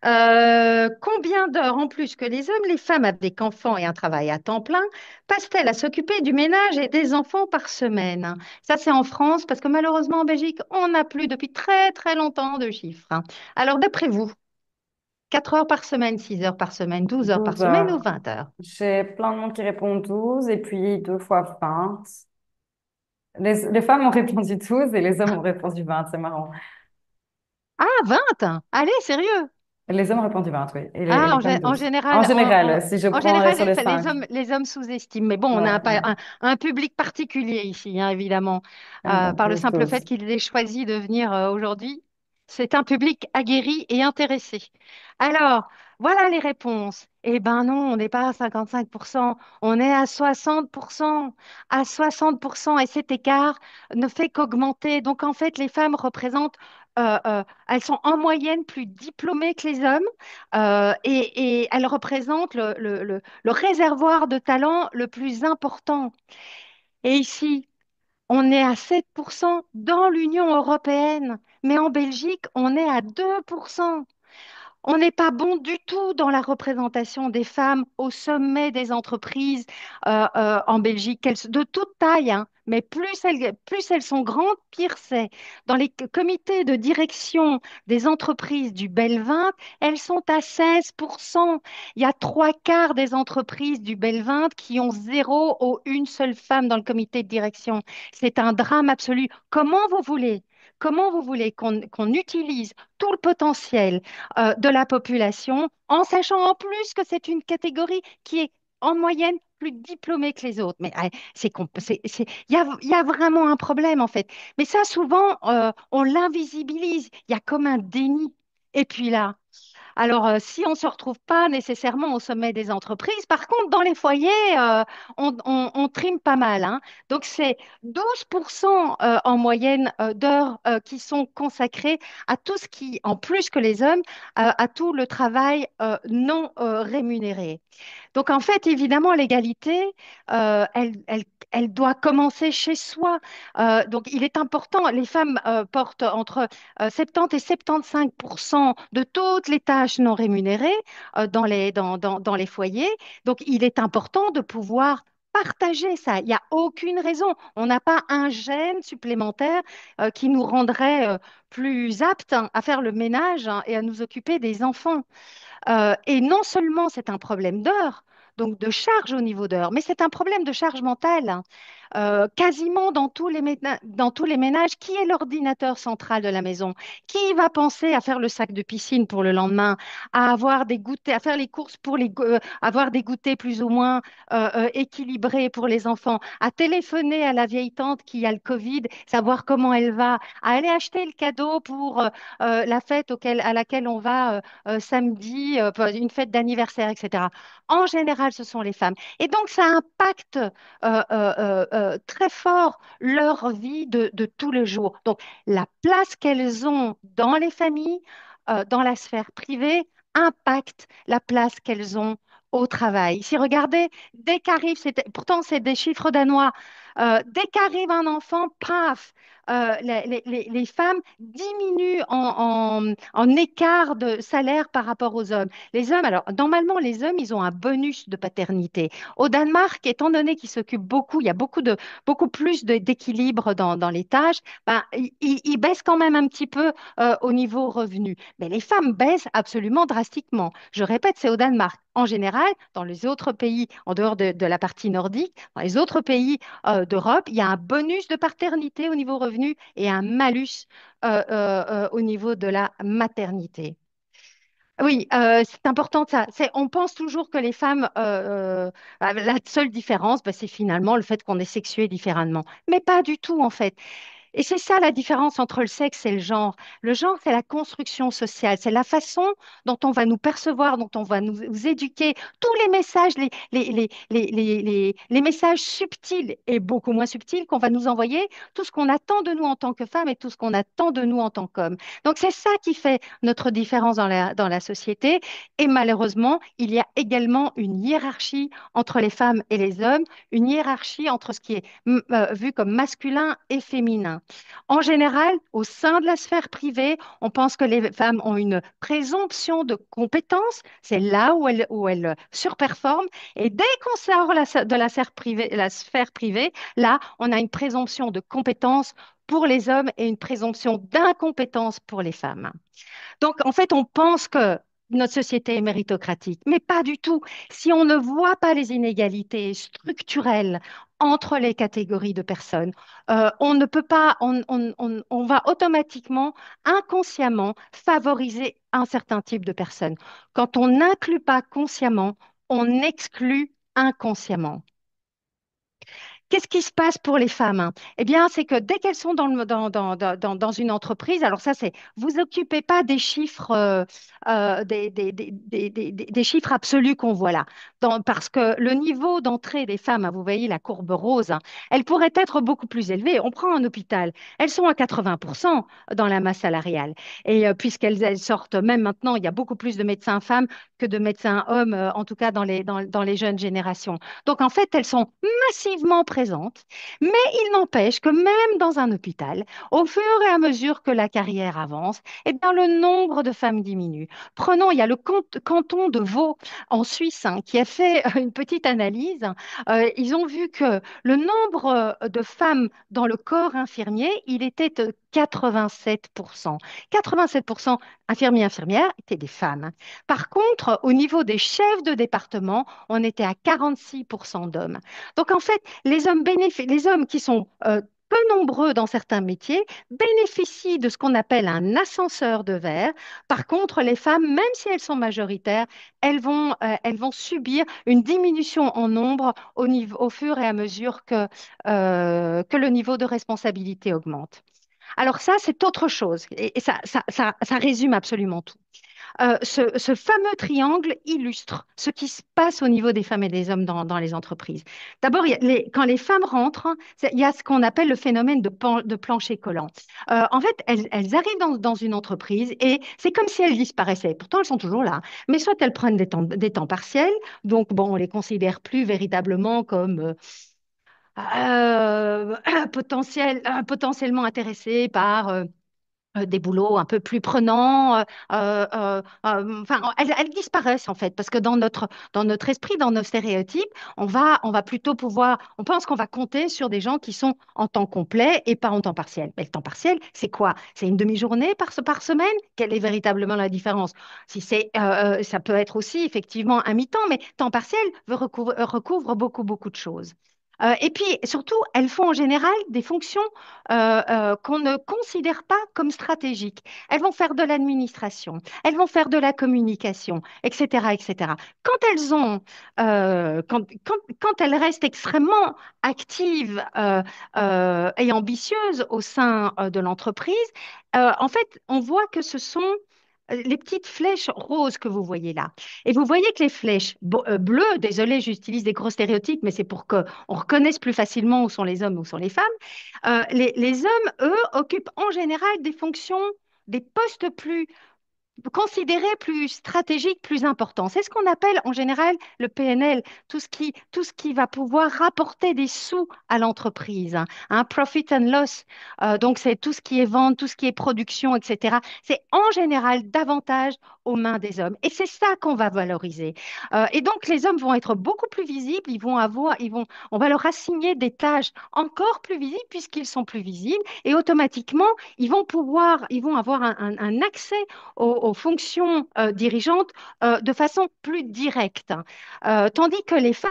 Combien d'heures en plus que les hommes, les femmes avec enfants et un travail à temps plein passent-elles à s'occuper du ménage et des enfants par semaine? Ça, c'est en France, parce que malheureusement, en Belgique, on n'a plus depuis très, très longtemps de chiffres, hein. Alors, d'après vous, 4 heures par semaine, 6 heures par semaine, 12 heures par 12 semaine ou heures. 20 heures? J'ai plein de monde qui répond 12 et puis 2 fois 20. Les femmes ont répondu 12 et les hommes ont répondu 20. C'est marrant. Ah, 20! Allez, sérieux! Les hommes ont répondu 20, oui. Et Ah, les femmes en 12. En général, général, si je en prends général, sur les les 5. les hommes sous-estiment. Mais bon, on a Ouais, ouais. un public particulier ici, hein, évidemment, Mais bon, par le 12, simple fait 12. qu'il ait choisi de venir aujourd'hui. C'est un public aguerri et intéressé. Alors, voilà les réponses. Eh ben non, on n'est pas à 55%, on est à 60%. À 60%, et cet écart ne fait qu'augmenter. Donc, en fait, les femmes représentent, elles sont en moyenne plus diplômées que les hommes. Et elle représente le réservoir de talent le plus important. Et ici, on est à 7% dans l'Union européenne, mais en Belgique, on est à 2%. On n'est pas bon du tout dans la représentation des femmes au sommet des entreprises en Belgique, de toute taille, hein. Mais plus elles sont grandes, pire c'est. Dans les comités de direction des entreprises du Bel 20, elles sont à 16%. Il y a trois quarts des entreprises du Bel 20 qui ont zéro ou une seule femme dans le comité de direction. C'est un drame absolu. Comment vous voulez qu'on utilise tout le potentiel de la population, en sachant en plus que c'est une catégorie qui est en moyenne plus diplômée que les autres. Mais il y a vraiment un problème en fait. Mais ça, souvent, on l'invisibilise. Il y a comme un déni. Et puis là, alors, si on ne se retrouve pas nécessairement au sommet des entreprises, par contre, dans les foyers, on trime pas mal, hein. Donc, c'est 12% en moyenne d'heures qui sont consacrées à tout ce qui, en plus que les hommes, à tout le travail non rémunéré. Donc, en fait, évidemment, l'égalité, elle doit commencer chez soi. Donc, il est important, les femmes portent entre 70 et 75% de toutes les tâches non rémunérées dans les foyers. Donc, il est important de pouvoir partager ça. Il n'y a aucune raison. On n'a pas un gène supplémentaire qui nous rendrait plus aptes, hein, à faire le ménage, hein, et à nous occuper des enfants. Et non seulement c'est un problème d'heures, donc de charge au niveau d'heures, mais c'est un problème de charge mentale, hein. Quasiment dans tous les ménages, qui est l'ordinateur central de la maison? Qui va penser à faire le sac de piscine pour le lendemain, à avoir des goûters, à faire les courses pour avoir des goûters plus ou moins équilibrés pour les enfants, à téléphoner à la vieille tante qui a le Covid, savoir comment elle va, à aller acheter le cadeau pour la fête à laquelle on va samedi, une fête d'anniversaire, etc. En général, ce sont les femmes. Et donc, ça impacte très fort leur vie de tous les jours. Donc, la place qu'elles ont dans les familles, dans la sphère privée, impacte la place qu'elles ont au travail. Si regardez, pourtant c'est des chiffres danois, dès qu'arrive un enfant, paf, les femmes diminuent en écart de salaire par rapport aux hommes. Les hommes, alors normalement, les hommes, ils ont un bonus de paternité. Au Danemark, étant donné qu'ils s'occupent beaucoup, il y a beaucoup plus d'équilibre dans les tâches, ben, ils baissent quand même un petit peu au niveau revenu. Mais les femmes baissent absolument drastiquement. Je répète, c'est au Danemark. En général, dans les autres pays, en dehors de la partie nordique, dans les autres pays d'Europe, il y a un bonus de paternité au niveau revenu et un malus au niveau de la maternité. Oui, c'est important ça. On pense toujours que les femmes, la seule différence, bah, c'est finalement le fait qu'on est sexué différemment. Mais pas du tout en fait. Et c'est ça la différence entre le sexe et le genre. Le genre, c'est la construction sociale, c'est la façon dont on va nous percevoir, dont on va nous éduquer. Tous les messages, les messages subtils et beaucoup moins subtils qu'on va nous envoyer, tout ce qu'on attend de nous en tant que femmes et tout ce qu'on attend de nous en tant qu'hommes. Donc c'est ça qui fait notre différence dans la société. Et malheureusement, il y a également une hiérarchie entre les femmes et les hommes, une hiérarchie entre ce qui est vu comme masculin et féminin. En général, au sein de la sphère privée, on pense que les femmes ont une présomption de compétence. C'est là où elles surperforment. Et dès qu'on sort de la sphère privée, là, on a une présomption de compétence pour les hommes et une présomption d'incompétence pour les femmes. Donc, en fait, on pense que notre société est méritocratique, mais pas du tout. Si on ne voit pas les inégalités structurelles entre les catégories de personnes, on ne peut pas, on va automatiquement, inconsciemment, favoriser un certain type de personnes. Quand on n'inclut pas consciemment, on exclut inconsciemment. Qu'est-ce qui se passe pour les femmes, hein? Eh bien, c'est que dès qu'elles sont dans une entreprise, alors ça, c'est, vous occupez pas des chiffres, des chiffres absolus qu'on voit là. Parce que le niveau d'entrée des femmes, hein, vous voyez la courbe rose, hein, elle pourrait être beaucoup plus élevée. On prend un hôpital, elles sont à 80% dans la masse salariale. Et puisqu'elles sortent, même maintenant, il y a beaucoup plus de médecins femmes que de médecins hommes, en tout cas dans les jeunes générations. Donc, en fait, elles sont massivement présente, mais il n'empêche que même dans un hôpital, au fur et à mesure que la carrière avance, eh bien, le nombre de femmes diminue. Prenons, il y a le canton de Vaud en Suisse, hein, qui a fait une petite analyse. Ils ont vu que le nombre de femmes dans le corps infirmier, il était de 87%. 87% infirmières étaient des femmes. Par contre, au niveau des chefs de département, on était à 46% d'hommes. Donc, en fait, les hommes qui sont peu nombreux dans certains métiers bénéficient de ce qu'on appelle un ascenseur de verre. Par contre, les femmes, même si elles sont majoritaires, elles vont subir une diminution en nombre au fur et à mesure que le niveau de responsabilité augmente. Alors ça, c'est autre chose et ça résume absolument tout. Ce fameux triangle illustre ce qui se passe au niveau des femmes et des hommes dans les entreprises. D'abord, quand les femmes rentrent, il y a ce qu'on appelle le phénomène de plancher collant. En fait, elles arrivent dans une entreprise et c'est comme si elles disparaissaient. Pourtant, elles sont toujours là. Mais soit elles prennent des temps partiels, donc bon, on les considère plus véritablement comme potentiellement intéressées par des boulots un peu plus prenants. Enfin, elles disparaissent en fait, parce que dans notre esprit, dans nos stéréotypes, on va plutôt pouvoir, on pense qu'on va compter sur des gens qui sont en temps complet et pas en temps partiel. Mais le temps partiel, c'est quoi? C'est une demi-journée par semaine? Quelle est véritablement la différence? Si c'est, ça peut être aussi effectivement un mi-temps, mais temps partiel recouvre beaucoup, beaucoup de choses. Et puis surtout, elles font en général des fonctions qu'on ne considère pas comme stratégiques. Elles vont faire de l'administration, elles vont faire de la communication, etc., etc. Quand elles restent extrêmement actives et ambitieuses au sein de l'entreprise, en fait, on voit que ce sont les petites flèches roses que vous voyez là. Et vous voyez que les flèches bleues, désolé, j'utilise des gros stéréotypes, mais c'est pour qu'on reconnaisse plus facilement où sont les hommes, où sont les femmes. Les hommes, eux, occupent en général des fonctions, des postes plus considérés plus stratégiques, plus importants. C'est ce qu'on appelle en général le PNL, tout ce qui va pouvoir rapporter des sous à l'entreprise, hein, un profit and loss. Donc, c'est tout ce qui est vente, tout ce qui est production, etc. C'est en général davantage aux mains des hommes. Et c'est ça qu'on va valoriser. Et donc, les hommes vont être beaucoup plus visibles, on va leur assigner des tâches encore plus visibles puisqu'ils sont plus visibles et automatiquement, ils vont avoir un accès aux fonctions dirigeantes de façon plus directe. Tandis que les femmes,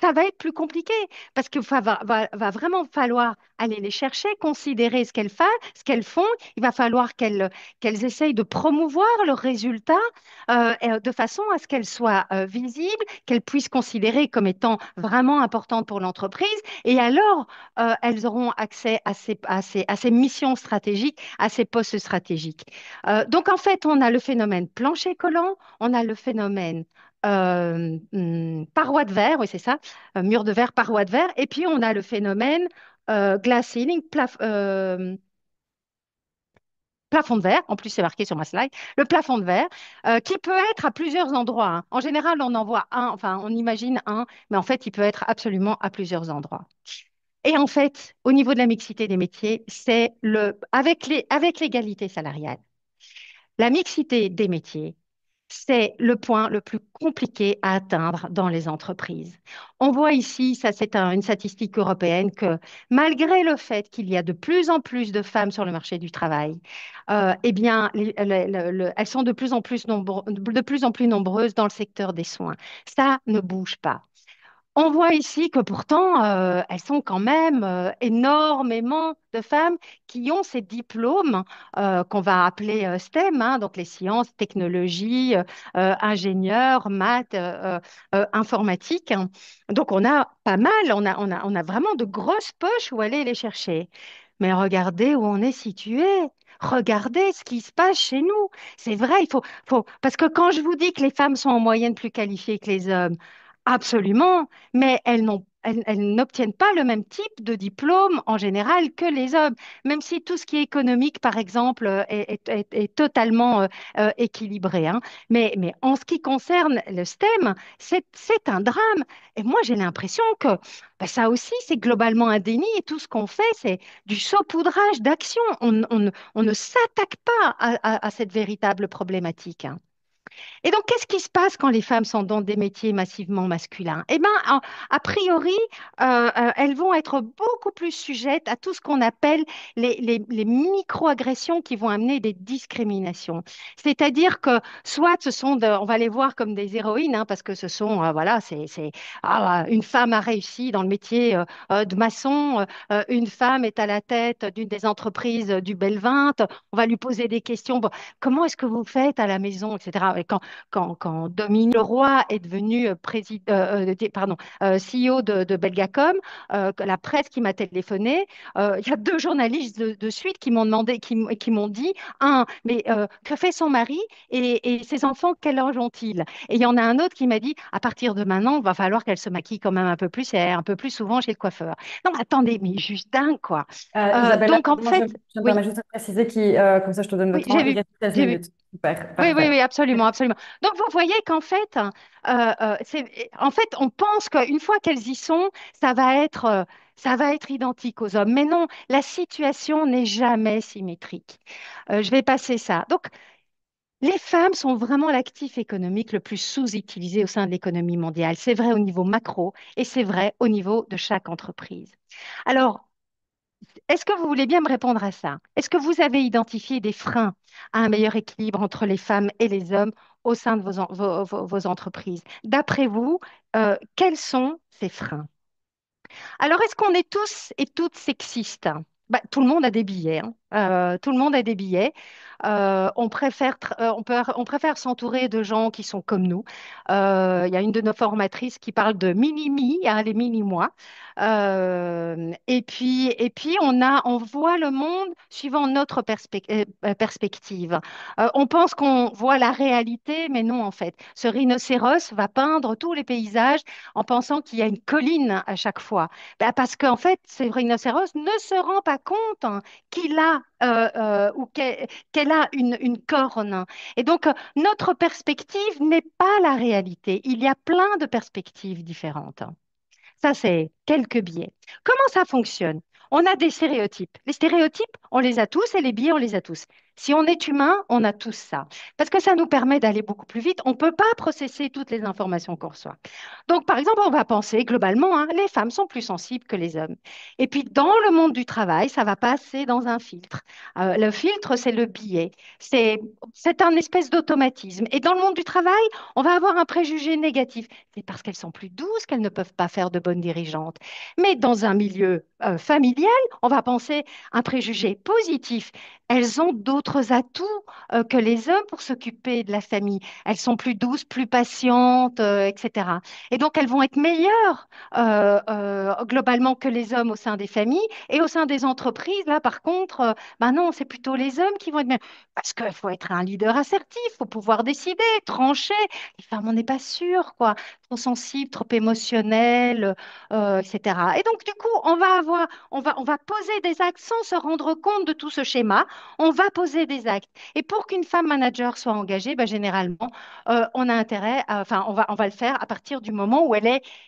ça va être plus compliqué parce qu'il va vraiment falloir aller les chercher, considérer ce qu'elles font. Il va falloir qu'elles essayent de promouvoir promouvoir leurs résultats de façon à ce qu'elles soient visibles, qu'elles puissent considérer comme étant vraiment importantes pour l'entreprise. Et alors, elles auront accès à ces missions stratégiques, à ces postes stratégiques. Donc, en fait, on a le phénomène plancher collant, on a le phénomène paroi de verre, oui, c'est ça, mur de verre, paroi de verre, et puis on a le phénomène glass ceiling, plafond de verre, en plus c'est marqué sur ma slide, le plafond de verre, qui peut être à plusieurs endroits, hein. En général, on en voit un, enfin, on imagine un, mais en fait, il peut être absolument à plusieurs endroits. Et en fait, au niveau de la mixité des métiers, avec l'égalité salariale, la mixité des métiers, c'est le point le plus compliqué à atteindre dans les entreprises. On voit ici, ça c'est une statistique européenne, que malgré le fait qu'il y a de plus en plus de femmes sur le marché du travail, eh bien, elles sont de plus en plus nombreuses dans le secteur des soins. Ça ne bouge pas. On voit ici que pourtant, elles sont quand même énormément de femmes qui ont ces diplômes qu'on va appeler STEM, hein, donc les sciences, technologies, ingénieurs, maths, informatique, hein. Donc on a pas mal, on a vraiment de grosses poches où aller les chercher. Mais regardez où on est situé. Regardez ce qui se passe chez nous. C'est vrai, parce que quand je vous dis que les femmes sont en moyenne plus qualifiées que les hommes, absolument, mais elles n'obtiennent pas le même type de diplôme en général que les hommes, même si tout ce qui est économique, par exemple, est totalement équilibré, hein. Mais en ce qui concerne le STEM, c'est un drame. Et moi, j'ai l'impression que ben, ça aussi, c'est globalement un déni et tout ce qu'on fait, c'est du saupoudrage d'action. On ne s'attaque pas à cette véritable problématique, hein. Et donc, qu'est-ce qui se passe quand les femmes sont dans des métiers massivement masculins? Eh bien, a priori, elles vont être beaucoup plus sujettes à tout ce qu'on appelle les micro-agressions qui vont amener des discriminations. C'est-à-dire que soit on va les voir comme des héroïnes, hein, parce que ce sont, voilà, une femme a réussi dans le métier de maçon, une femme est à la tête d'une des entreprises du Bel-20, on va lui poser des questions. Bon, comment est-ce que vous faites à la maison, etc. Et quand Dominique Leroy est devenu CEO de Belgacom, la presse qui m'a téléphoné, il y a deux journalistes de suite qui m'ont demandé, qui m'ont dit, mais que fait son mari et ses enfants, quel âge ont-ils? Et il y en a un autre qui m'a dit, à partir de maintenant, il va falloir qu'elle se maquille quand même un peu plus et un peu plus souvent chez le coiffeur. Non, attendez, mais juste dingue, quoi. Isabella, Donc, en moi, je fait, me oui, permets juste de préciser comme ça je te donne le oui, temps, j'ai il vu, reste 16 j'ai vu. minutes. Super, Oui, oui, parfait. oui, absolument, absolument. Donc, vous voyez qu'en fait, en fait, on pense qu'une fois qu'elles y sont, ça va être identique aux hommes. Mais non, la situation n'est jamais symétrique. Je vais passer ça. Donc, les femmes sont vraiment l'actif économique le plus sous-utilisé au sein de l'économie mondiale. C'est vrai au niveau macro et c'est vrai au niveau de chaque entreprise. Alors, est-ce que vous voulez bien me répondre à ça? Est-ce que vous avez identifié des freins à un meilleur équilibre entre les femmes et les hommes au sein de vos entreprises? D'après vous, quels sont ces freins? Alors, est-ce qu'on est tous et toutes sexistes? Bah, tout le monde a des billets, hein. Tout le monde a des billets. On préfère s'entourer de gens qui sont comme nous. Il y a une de nos formatrices qui parle de mini-me, hein, les mini-moi. Et puis on voit le monde suivant notre perspective. On pense qu'on voit la réalité, mais non, en fait. Ce rhinocéros va peindre tous les paysages en pensant qu'il y a une colline à chaque fois. Ben, parce qu'en fait, ce rhinocéros ne se rend pas compte, hein, qu'il a ou qu'elle a une corne. Et donc, notre perspective n'est pas la réalité. Il y a plein de perspectives différentes. Ça, c'est quelques biais. Comment ça fonctionne? On a des stéréotypes. Les stéréotypes, on les a tous et les biais, on les a tous. Si on est humain, on a tous ça. Parce que ça nous permet d'aller beaucoup plus vite. On ne peut pas processer toutes les informations qu'on reçoit. Donc, par exemple, on va penser globalement, hein, les femmes sont plus sensibles que les hommes. Et puis, dans le monde du travail, ça va passer dans un filtre. Le filtre, c'est le biais. C'est, c'est un espèce d'automatisme. Et dans le monde du travail, on va avoir un préjugé négatif. C'est parce qu'elles sont plus douces qu'elles ne peuvent pas faire de bonnes dirigeantes. Mais dans un milieu familial, on va penser un préjugé positif. Elles ont d'autres atouts que les hommes pour s'occuper de la famille. Elles sont plus douces, plus patientes, etc. Et donc, elles vont être meilleures globalement que les hommes au sein des familles et au sein des entreprises. Là, par contre, ben non, c'est plutôt les hommes qui vont être meilleurs. Parce qu'il faut être un leader assertif, il faut pouvoir décider, trancher. Les femmes, on n'est pas sûr, quoi. Trop sensibles, trop émotionnelles, etc. Et donc, du coup, on va poser des actes sans se rendre compte de tout ce schéma. On va poser des actes. Et pour qu'une femme manager soit engagée, ben, généralement, on a intérêt, enfin, on va le faire à partir du moment où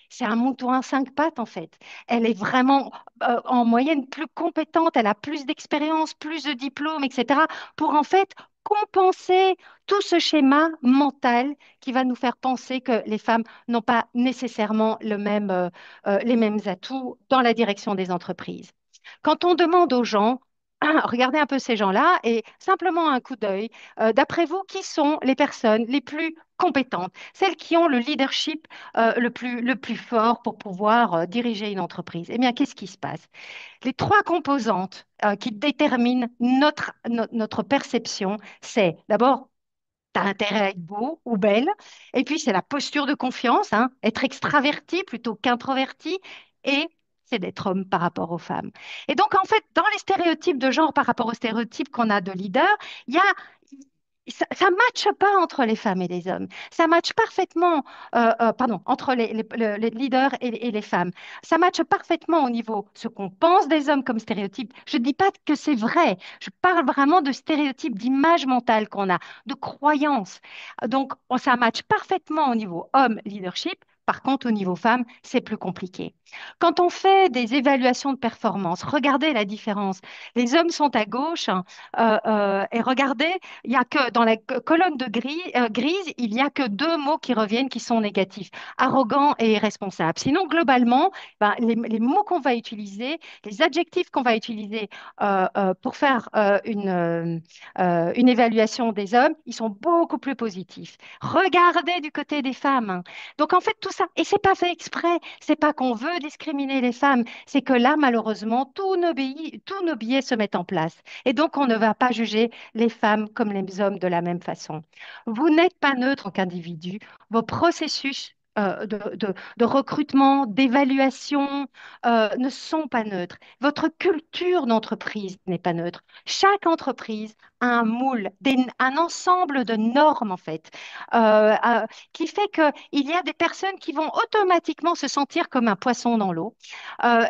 c'est un mouton à cinq pattes, en fait. Elle est vraiment en moyenne plus compétente, elle a plus d'expérience, plus de diplômes, etc., pour en fait compenser tout ce schéma mental qui va nous faire penser que les femmes n'ont pas nécessairement les mêmes atouts dans la direction des entreprises. Quand on demande aux gens, regardez un peu ces gens-là et simplement un coup d'œil, d'après vous, qui sont les personnes les plus compétentes, celles qui ont le leadership le plus fort pour pouvoir diriger une entreprise? Eh bien, qu'est-ce qui se passe? Les trois composantes qui déterminent notre perception, c'est d'abord, tu as intérêt à être beau ou belle, et puis c'est la posture de confiance, hein, être extraverti plutôt qu'introverti, et c'est d'être homme par rapport aux femmes. Et donc, en fait, dans les stéréotypes de genre par rapport aux stéréotypes qu'on a de leader, il y a ça ne matche pas entre les femmes et les hommes. Ça matche parfaitement, pardon, entre les leaders et les femmes. Ça matche parfaitement au niveau ce qu'on pense des hommes comme stéréotype. Je ne dis pas que c'est vrai. Je parle vraiment de stéréotypes, d'image mentale qu'on a, de croyances. Donc, ça matche parfaitement au niveau homme leadership. Par contre, au niveau femme, c'est plus compliqué. Quand on fait des évaluations de performance, regardez la différence. Les hommes sont à gauche hein, et regardez il y a que dans la colonne de grise, il n'y a que deux mots qui reviennent qui sont négatifs, arrogant et irresponsable. Sinon, globalement, ben, les mots qu'on va utiliser, les adjectifs qu'on va utiliser pour faire une évaluation des hommes, ils sont beaucoup plus positifs. Regardez du côté des femmes, hein. Donc, en fait, tout ça, et c'est pas fait exprès, c'est pas qu'on veut discriminer les femmes, c'est que là, malheureusement, tous nos biais se mettent en place. Et donc, on ne va pas juger les femmes comme les hommes de la même façon. Vous n'êtes pas neutre en tant qu'individu. Vos processus de recrutement, d'évaluation ne sont pas neutres. Votre culture d'entreprise n'est pas neutre. Chaque entreprise a un moule, un ensemble de normes en fait, qui fait qu'il y a des personnes qui vont automatiquement se sentir comme un poisson dans l'eau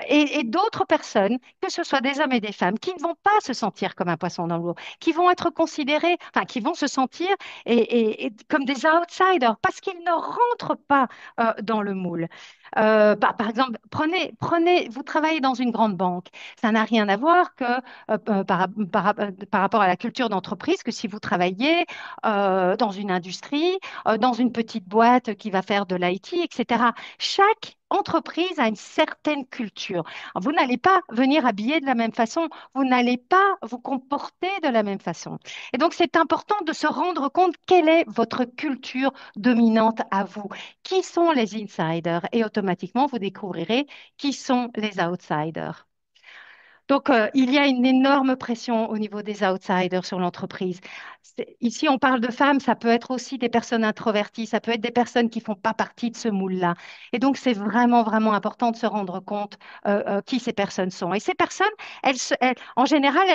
et d'autres personnes, que ce soit des hommes et des femmes, qui ne vont pas se sentir comme un poisson dans l'eau, qui vont être considérés, enfin, qui vont se sentir et comme des outsiders parce qu'ils ne rentrent pas dans le moule. Par exemple, vous travaillez dans une grande banque. Ça n'a rien à voir que par rapport à la culture d'entreprise, que si vous travaillez dans une industrie, dans une petite boîte qui va faire de l'IT, etc. Chaque entreprise a une certaine culture. Vous n'allez pas venir habiller de la même façon, vous n'allez pas vous comporter de la même façon. Et donc, c'est important de se rendre compte quelle est votre culture dominante à vous. Qui sont les insiders? Et automatiquement, vous découvrirez qui sont les outsiders. Donc, il y a une énorme pression au niveau des outsiders sur l'entreprise. Ici, on parle de femmes, ça peut être aussi des personnes introverties, ça peut être des personnes qui ne font pas partie de ce moule-là. Et donc, c'est vraiment, vraiment important de se rendre compte qui ces personnes sont. Et ces personnes, en général,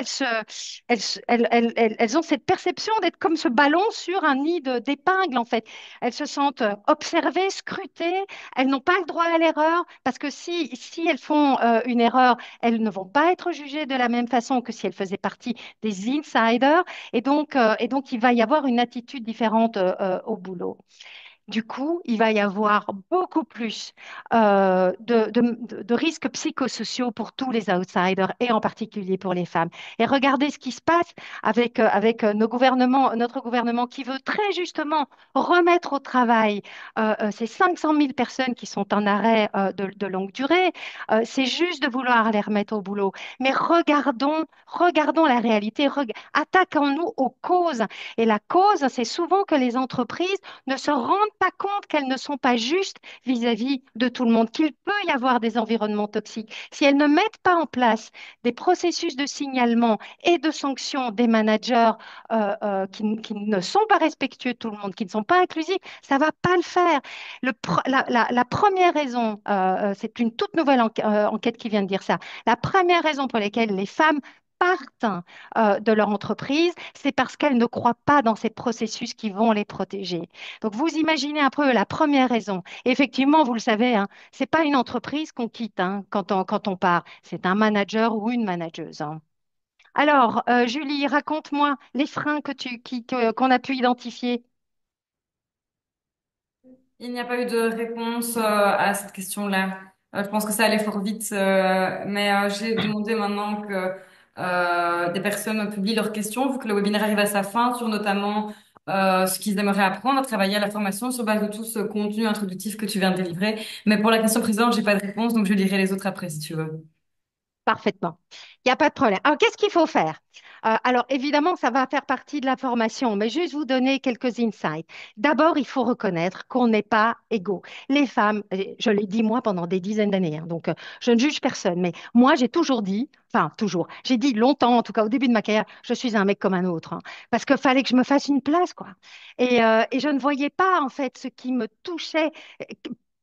elles ont cette perception d'être comme ce ballon sur un nid d'épingles, en fait. Elles se sentent observées, scrutées, elles n'ont pas le droit à l'erreur, parce que si elles font une erreur, elles ne vont pas être jugées de la même façon que si elles faisaient partie des insiders. Et donc, il va y avoir une attitude différente au boulot. Du coup, il va y avoir beaucoup plus de risques psychosociaux pour tous les outsiders et en particulier pour les femmes. Et regardez ce qui se passe avec notre gouvernement qui veut très justement remettre au travail ces 500 000 personnes qui sont en arrêt de longue durée. C'est juste de vouloir les remettre au boulot. Mais regardons la réalité, attaquons-nous aux causes. Et la cause, c'est souvent que les entreprises ne se rendent pas compte qu'elles ne sont pas justes vis-à-vis de tout le monde, qu'il peut y avoir des environnements toxiques. Si elles ne mettent pas en place des processus de signalement et de sanctions des managers qui ne sont pas respectueux de tout le monde, qui ne sont pas inclusifs, ça va pas le faire. La première raison, c'est une toute nouvelle enquête qui vient de dire ça, la première raison pour laquelle les femmes partent de leur entreprise, c'est parce qu'elles ne croient pas dans ces processus qui vont les protéger. Donc, vous imaginez un peu la première raison. Et effectivement, vous le savez, hein, c'est pas une entreprise qu'on quitte hein, quand on part. C'est un manager ou une manageuse. Hein. Alors, Julie, raconte-moi les freins qu'on a pu identifier. Il n'y a pas eu de réponse à cette question-là. Je pense que ça allait fort vite, mais j'ai demandé maintenant que des personnes publient leurs questions, vu que le webinaire arrive à sa fin, sur notamment ce qu'ils aimeraient apprendre à travailler à la formation sur base de tout ce contenu introductif que tu viens de délivrer. Mais pour la question précédente, j'ai pas de réponse, donc je lirai les autres après si tu veux. Parfaitement. Il n'y a pas de problème. Alors, qu'est-ce qu'il faut faire? Alors, évidemment, ça va faire partie de la formation, mais juste vous donner quelques insights. D'abord, il faut reconnaître qu'on n'est pas égaux. Les femmes, je l'ai dit moi pendant des dizaines d'années, hein, donc je ne juge personne, mais moi, j'ai toujours dit, enfin, toujours, j'ai dit longtemps, en tout cas au début de ma carrière, je suis un mec comme un autre, hein, parce qu'il fallait que je me fasse une place, quoi. Et je ne voyais pas, en fait, ce qui me touchait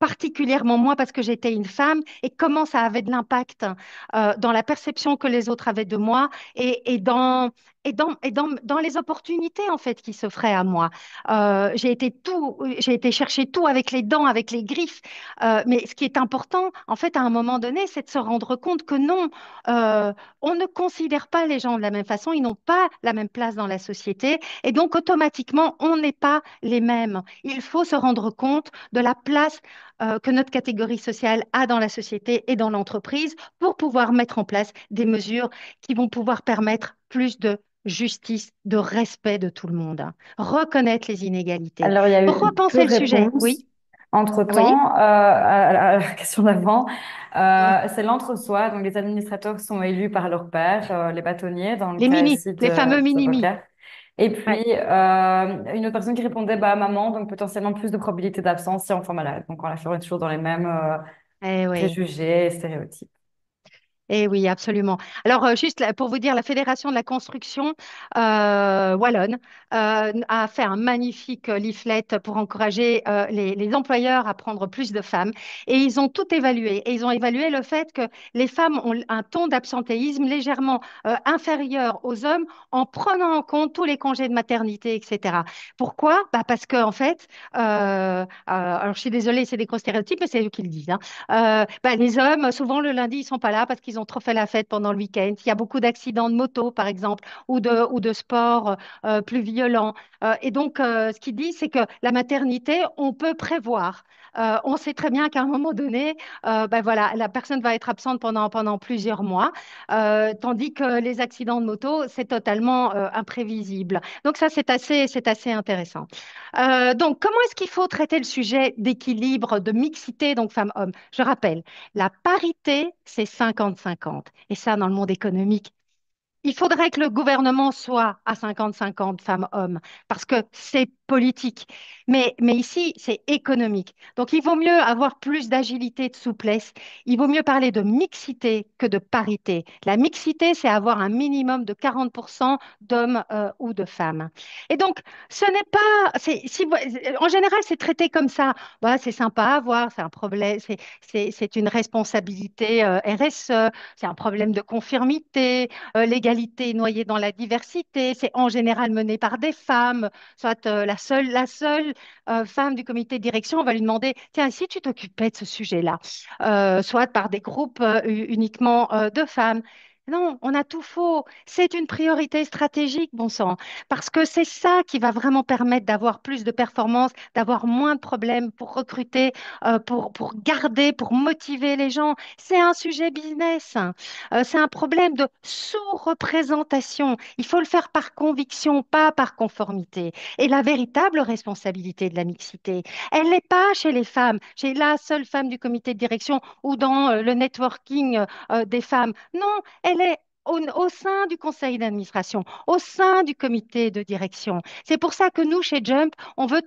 particulièrement moi parce que j'étais une femme et comment ça avait de l'impact dans la perception que les autres avaient de moi et dans les opportunités en fait qui s'offraient à moi. J'ai été chercher tout avec les dents, avec les griffes. Mais ce qui est important, en fait, à un moment donné, c'est de se rendre compte que non, euh, on ne considère pas les gens de la même façon, ils n'ont pas la même place dans la société et donc automatiquement, on n'est pas les mêmes. Il faut se rendre compte de la place que notre catégorie sociale a dans la société et dans l'entreprise pour pouvoir mettre en place des mesures qui vont pouvoir permettre plus de justice, de respect de tout le monde. Reconnaître les inégalités. Alors, il y a eu peu Repenser de le sujet. réponses. Oui, oui. Entre-temps, à la question d'avant, Mm. c'est l'entre-soi. Donc, les administrateurs sont élus par leur père, les bâtonniers, dans le Les cas mini, ici les fameux de ce mini-mi. cas. Et puis, Ouais. une autre personne qui répondait, bah, maman, donc potentiellement plus de probabilité d'absence si enfant malade. Donc, on est toujours dans les mêmes Eh oui. préjugés et stéréotypes. Eh oui, absolument. Alors, juste pour vous dire, la Fédération de la construction wallonne a fait un magnifique leaflet pour encourager les employeurs à prendre plus de femmes. Et ils ont tout évalué. Et ils ont évalué le fait que les femmes ont un taux d'absentéisme légèrement inférieur aux hommes en prenant en compte tous les congés de maternité, etc. Pourquoi? Bah parce que, en fait, alors je suis désolée, c'est des gros stéréotypes, mais c'est eux qui le disent. Hein. Les hommes, souvent le lundi, ils sont pas là parce qu'ils ont trop fait la fête pendant le week-end. Il y a beaucoup d'accidents de moto, par exemple, ou de sports plus violents. Et donc, ce qu'il dit, c'est que la maternité, on peut prévoir. On sait très bien qu'à un moment donné, voilà, la personne va être absente pendant plusieurs mois, tandis que les accidents de moto, c'est totalement imprévisible. Donc ça, c'est assez intéressant. Donc, comment est-ce qu'il faut traiter le sujet d'équilibre, de mixité, donc femmes-hommes? Je rappelle, la parité, c'est 50-50. Et ça, dans le monde économique, il faudrait que le gouvernement soit à 50-50 femmes-hommes, parce que c'est politique. Mais ici, c'est économique. Donc, il vaut mieux avoir plus d'agilité, de souplesse. Il vaut mieux parler de mixité que de parité. La mixité, c'est avoir un minimum de 40% d'hommes ou de femmes. Et donc, ce n'est pas... en général, c'est traité comme ça. Bah, c'est sympa à voir, c'est un problème, c'est une responsabilité RSE, c'est un problème de conformité l'égalité noyée dans la diversité, c'est en général mené par des femmes, soit la seule femme du comité de direction, on va lui demander, tiens, si tu t'occupais de ce sujet-là, soit par des groupes uniquement de femmes. Non, on a tout faux. C'est une priorité stratégique, bon sang, parce que c'est ça qui va vraiment permettre d'avoir plus de performances, d'avoir moins de problèmes pour recruter, pour garder, pour motiver les gens. C'est un sujet business. C'est un problème de sous-représentation. Il faut le faire par conviction, pas par conformité. Et la véritable responsabilité de la mixité, elle n'est pas chez les femmes, chez la seule femme du comité de direction ou dans le networking des femmes. Non, elle est au sein du conseil d'administration, au sein du comité de direction. C'est pour ça que nous, chez Jump, on veut,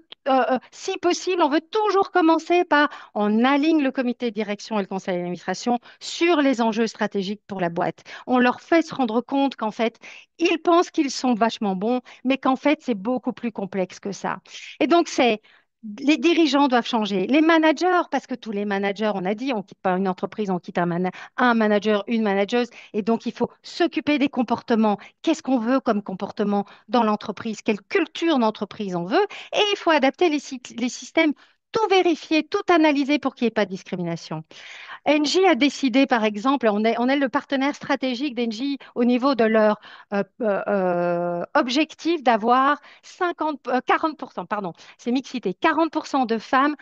si possible, on veut toujours commencer par on aligne le comité de direction et le conseil d'administration sur les enjeux stratégiques pour la boîte. On leur fait se rendre compte qu'en fait, ils pensent qu'ils sont vachement bons, mais qu'en fait, c'est beaucoup plus complexe que ça. Et donc, c'est les dirigeants doivent changer, les managers, parce que tous les managers, on a dit, on quitte pas une entreprise, on quitte un manager, une manageuse, et donc il faut s'occuper des comportements. Qu'est-ce qu'on veut comme comportement dans l'entreprise? Quelle culture d'entreprise on veut? Et il faut adapter les systèmes, tout vérifier, tout analyser pour qu'il n'y ait pas de discrimination. Engie a décidé, par exemple, on est le partenaire stratégique d'Engie au niveau de leur objectif d'avoir 40%, pardon, c'est mixité, 40% de femmes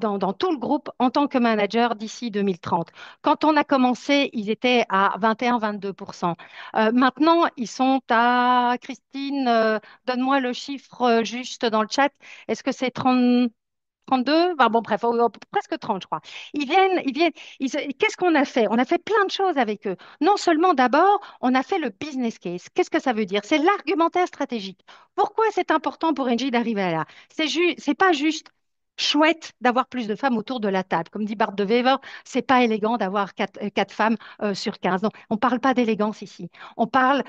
dans tout le groupe en tant que manager d'ici 2030. Quand on a commencé, ils étaient à 21-22%. Maintenant, ils sont à, Christine, donne-moi le chiffre juste dans le chat. Est-ce que c'est 32, enfin bon, bref, presque 30, je crois. Qu'est-ce qu'on a fait? On a fait plein de choses avec eux. Non seulement d'abord, on a fait le business case. Qu'est-ce que ça veut dire? C'est l'argumentaire stratégique. Pourquoi c'est important pour Engie d'arriver là? C'est pas juste chouette d'avoir plus de femmes autour de la table. Comme dit Bart de Wever, c'est pas élégant d'avoir quatre femmes sur 15. Non, on parle pas d'élégance ici. On parle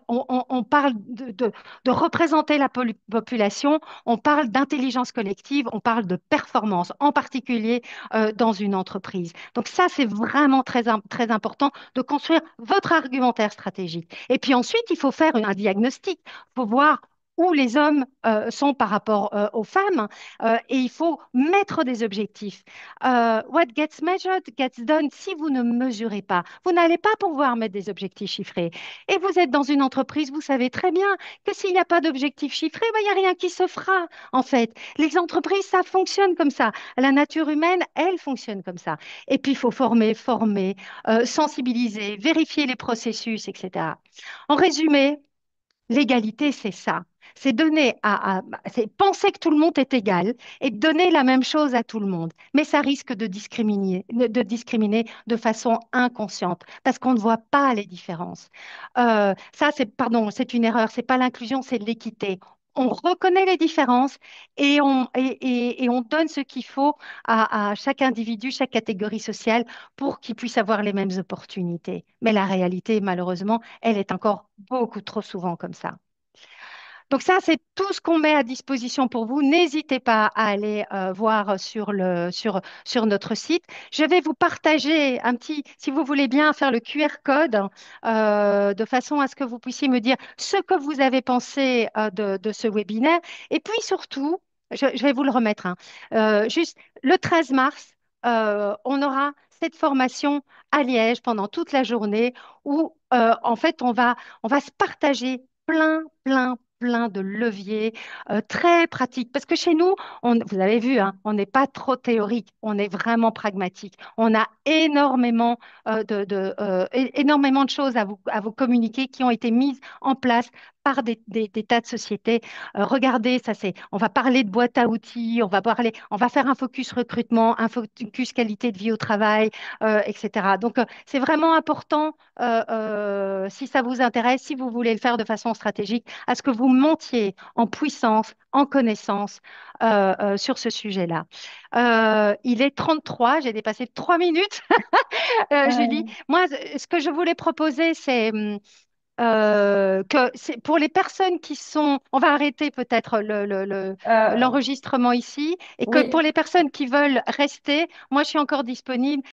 de représenter la population, on parle d'intelligence collective, on parle de performance, en particulier dans une entreprise. Donc ça, c'est vraiment très important de construire votre argumentaire stratégique. Et puis ensuite, il faut faire un diagnostic. Il faut voir où les hommes sont par rapport aux femmes et il faut mettre des objectifs. What gets measured gets done. Si vous ne mesurez pas, vous n'allez pas pouvoir mettre des objectifs chiffrés. Et vous êtes dans une entreprise, vous savez très bien que s'il n'y a pas d'objectif chiffré, ben, il n'y a rien qui se fera, en fait. Les entreprises, ça fonctionne comme ça. La nature humaine, elle fonctionne comme ça. Et puis, il faut former, sensibiliser, vérifier les processus, etc. En résumé, l'égalité, c'est ça. C'est c'est penser que tout le monde est égal et donner la même chose à tout le monde. Mais ça risque de discriminer de façon inconsciente parce qu'on ne voit pas les différences. Ça, pardon, c'est une erreur. C'est pas l'inclusion, c'est l'équité. On reconnaît les différences et on donne ce qu'il faut à chaque individu, chaque catégorie sociale pour qu'il puisse avoir les mêmes opportunités. Mais la réalité, malheureusement, elle est encore beaucoup trop souvent comme ça. Donc ça, c'est tout ce qu'on met à disposition pour vous. N'hésitez pas à aller voir sur notre site. Je vais vous partager si vous voulez bien, faire le QR code de façon à ce que vous puissiez me dire ce que vous avez pensé de ce webinaire. Et puis surtout, je vais vous le remettre, hein, juste le 13 mars, on aura cette formation à Liège pendant toute la journée où en fait on va se partager plein de leviers très pratiques. Parce que chez nous, vous avez vu, hein, on n'est pas trop théorique, on est vraiment pragmatique. On a énormément de choses à vous communiquer qui ont été mises en place par des tas de sociétés. Regardez, on va parler de boîte à outils, on va faire un focus recrutement, un focus qualité de vie au travail, etc. Donc, c'est vraiment important, si ça vous intéresse, si vous voulez le faire de façon stratégique, à ce que vous montiez en puissance, en connaissance sur ce sujet-là. Il est 33, j'ai dépassé de 3 minutes, Julie. Euh, Moi, ce que je voulais proposer, c'est que c'est pour les personnes qui sont, on va arrêter peut-être euh, l'enregistrement ici, et que pour oui. les personnes qui veulent rester, moi je suis encore disponible.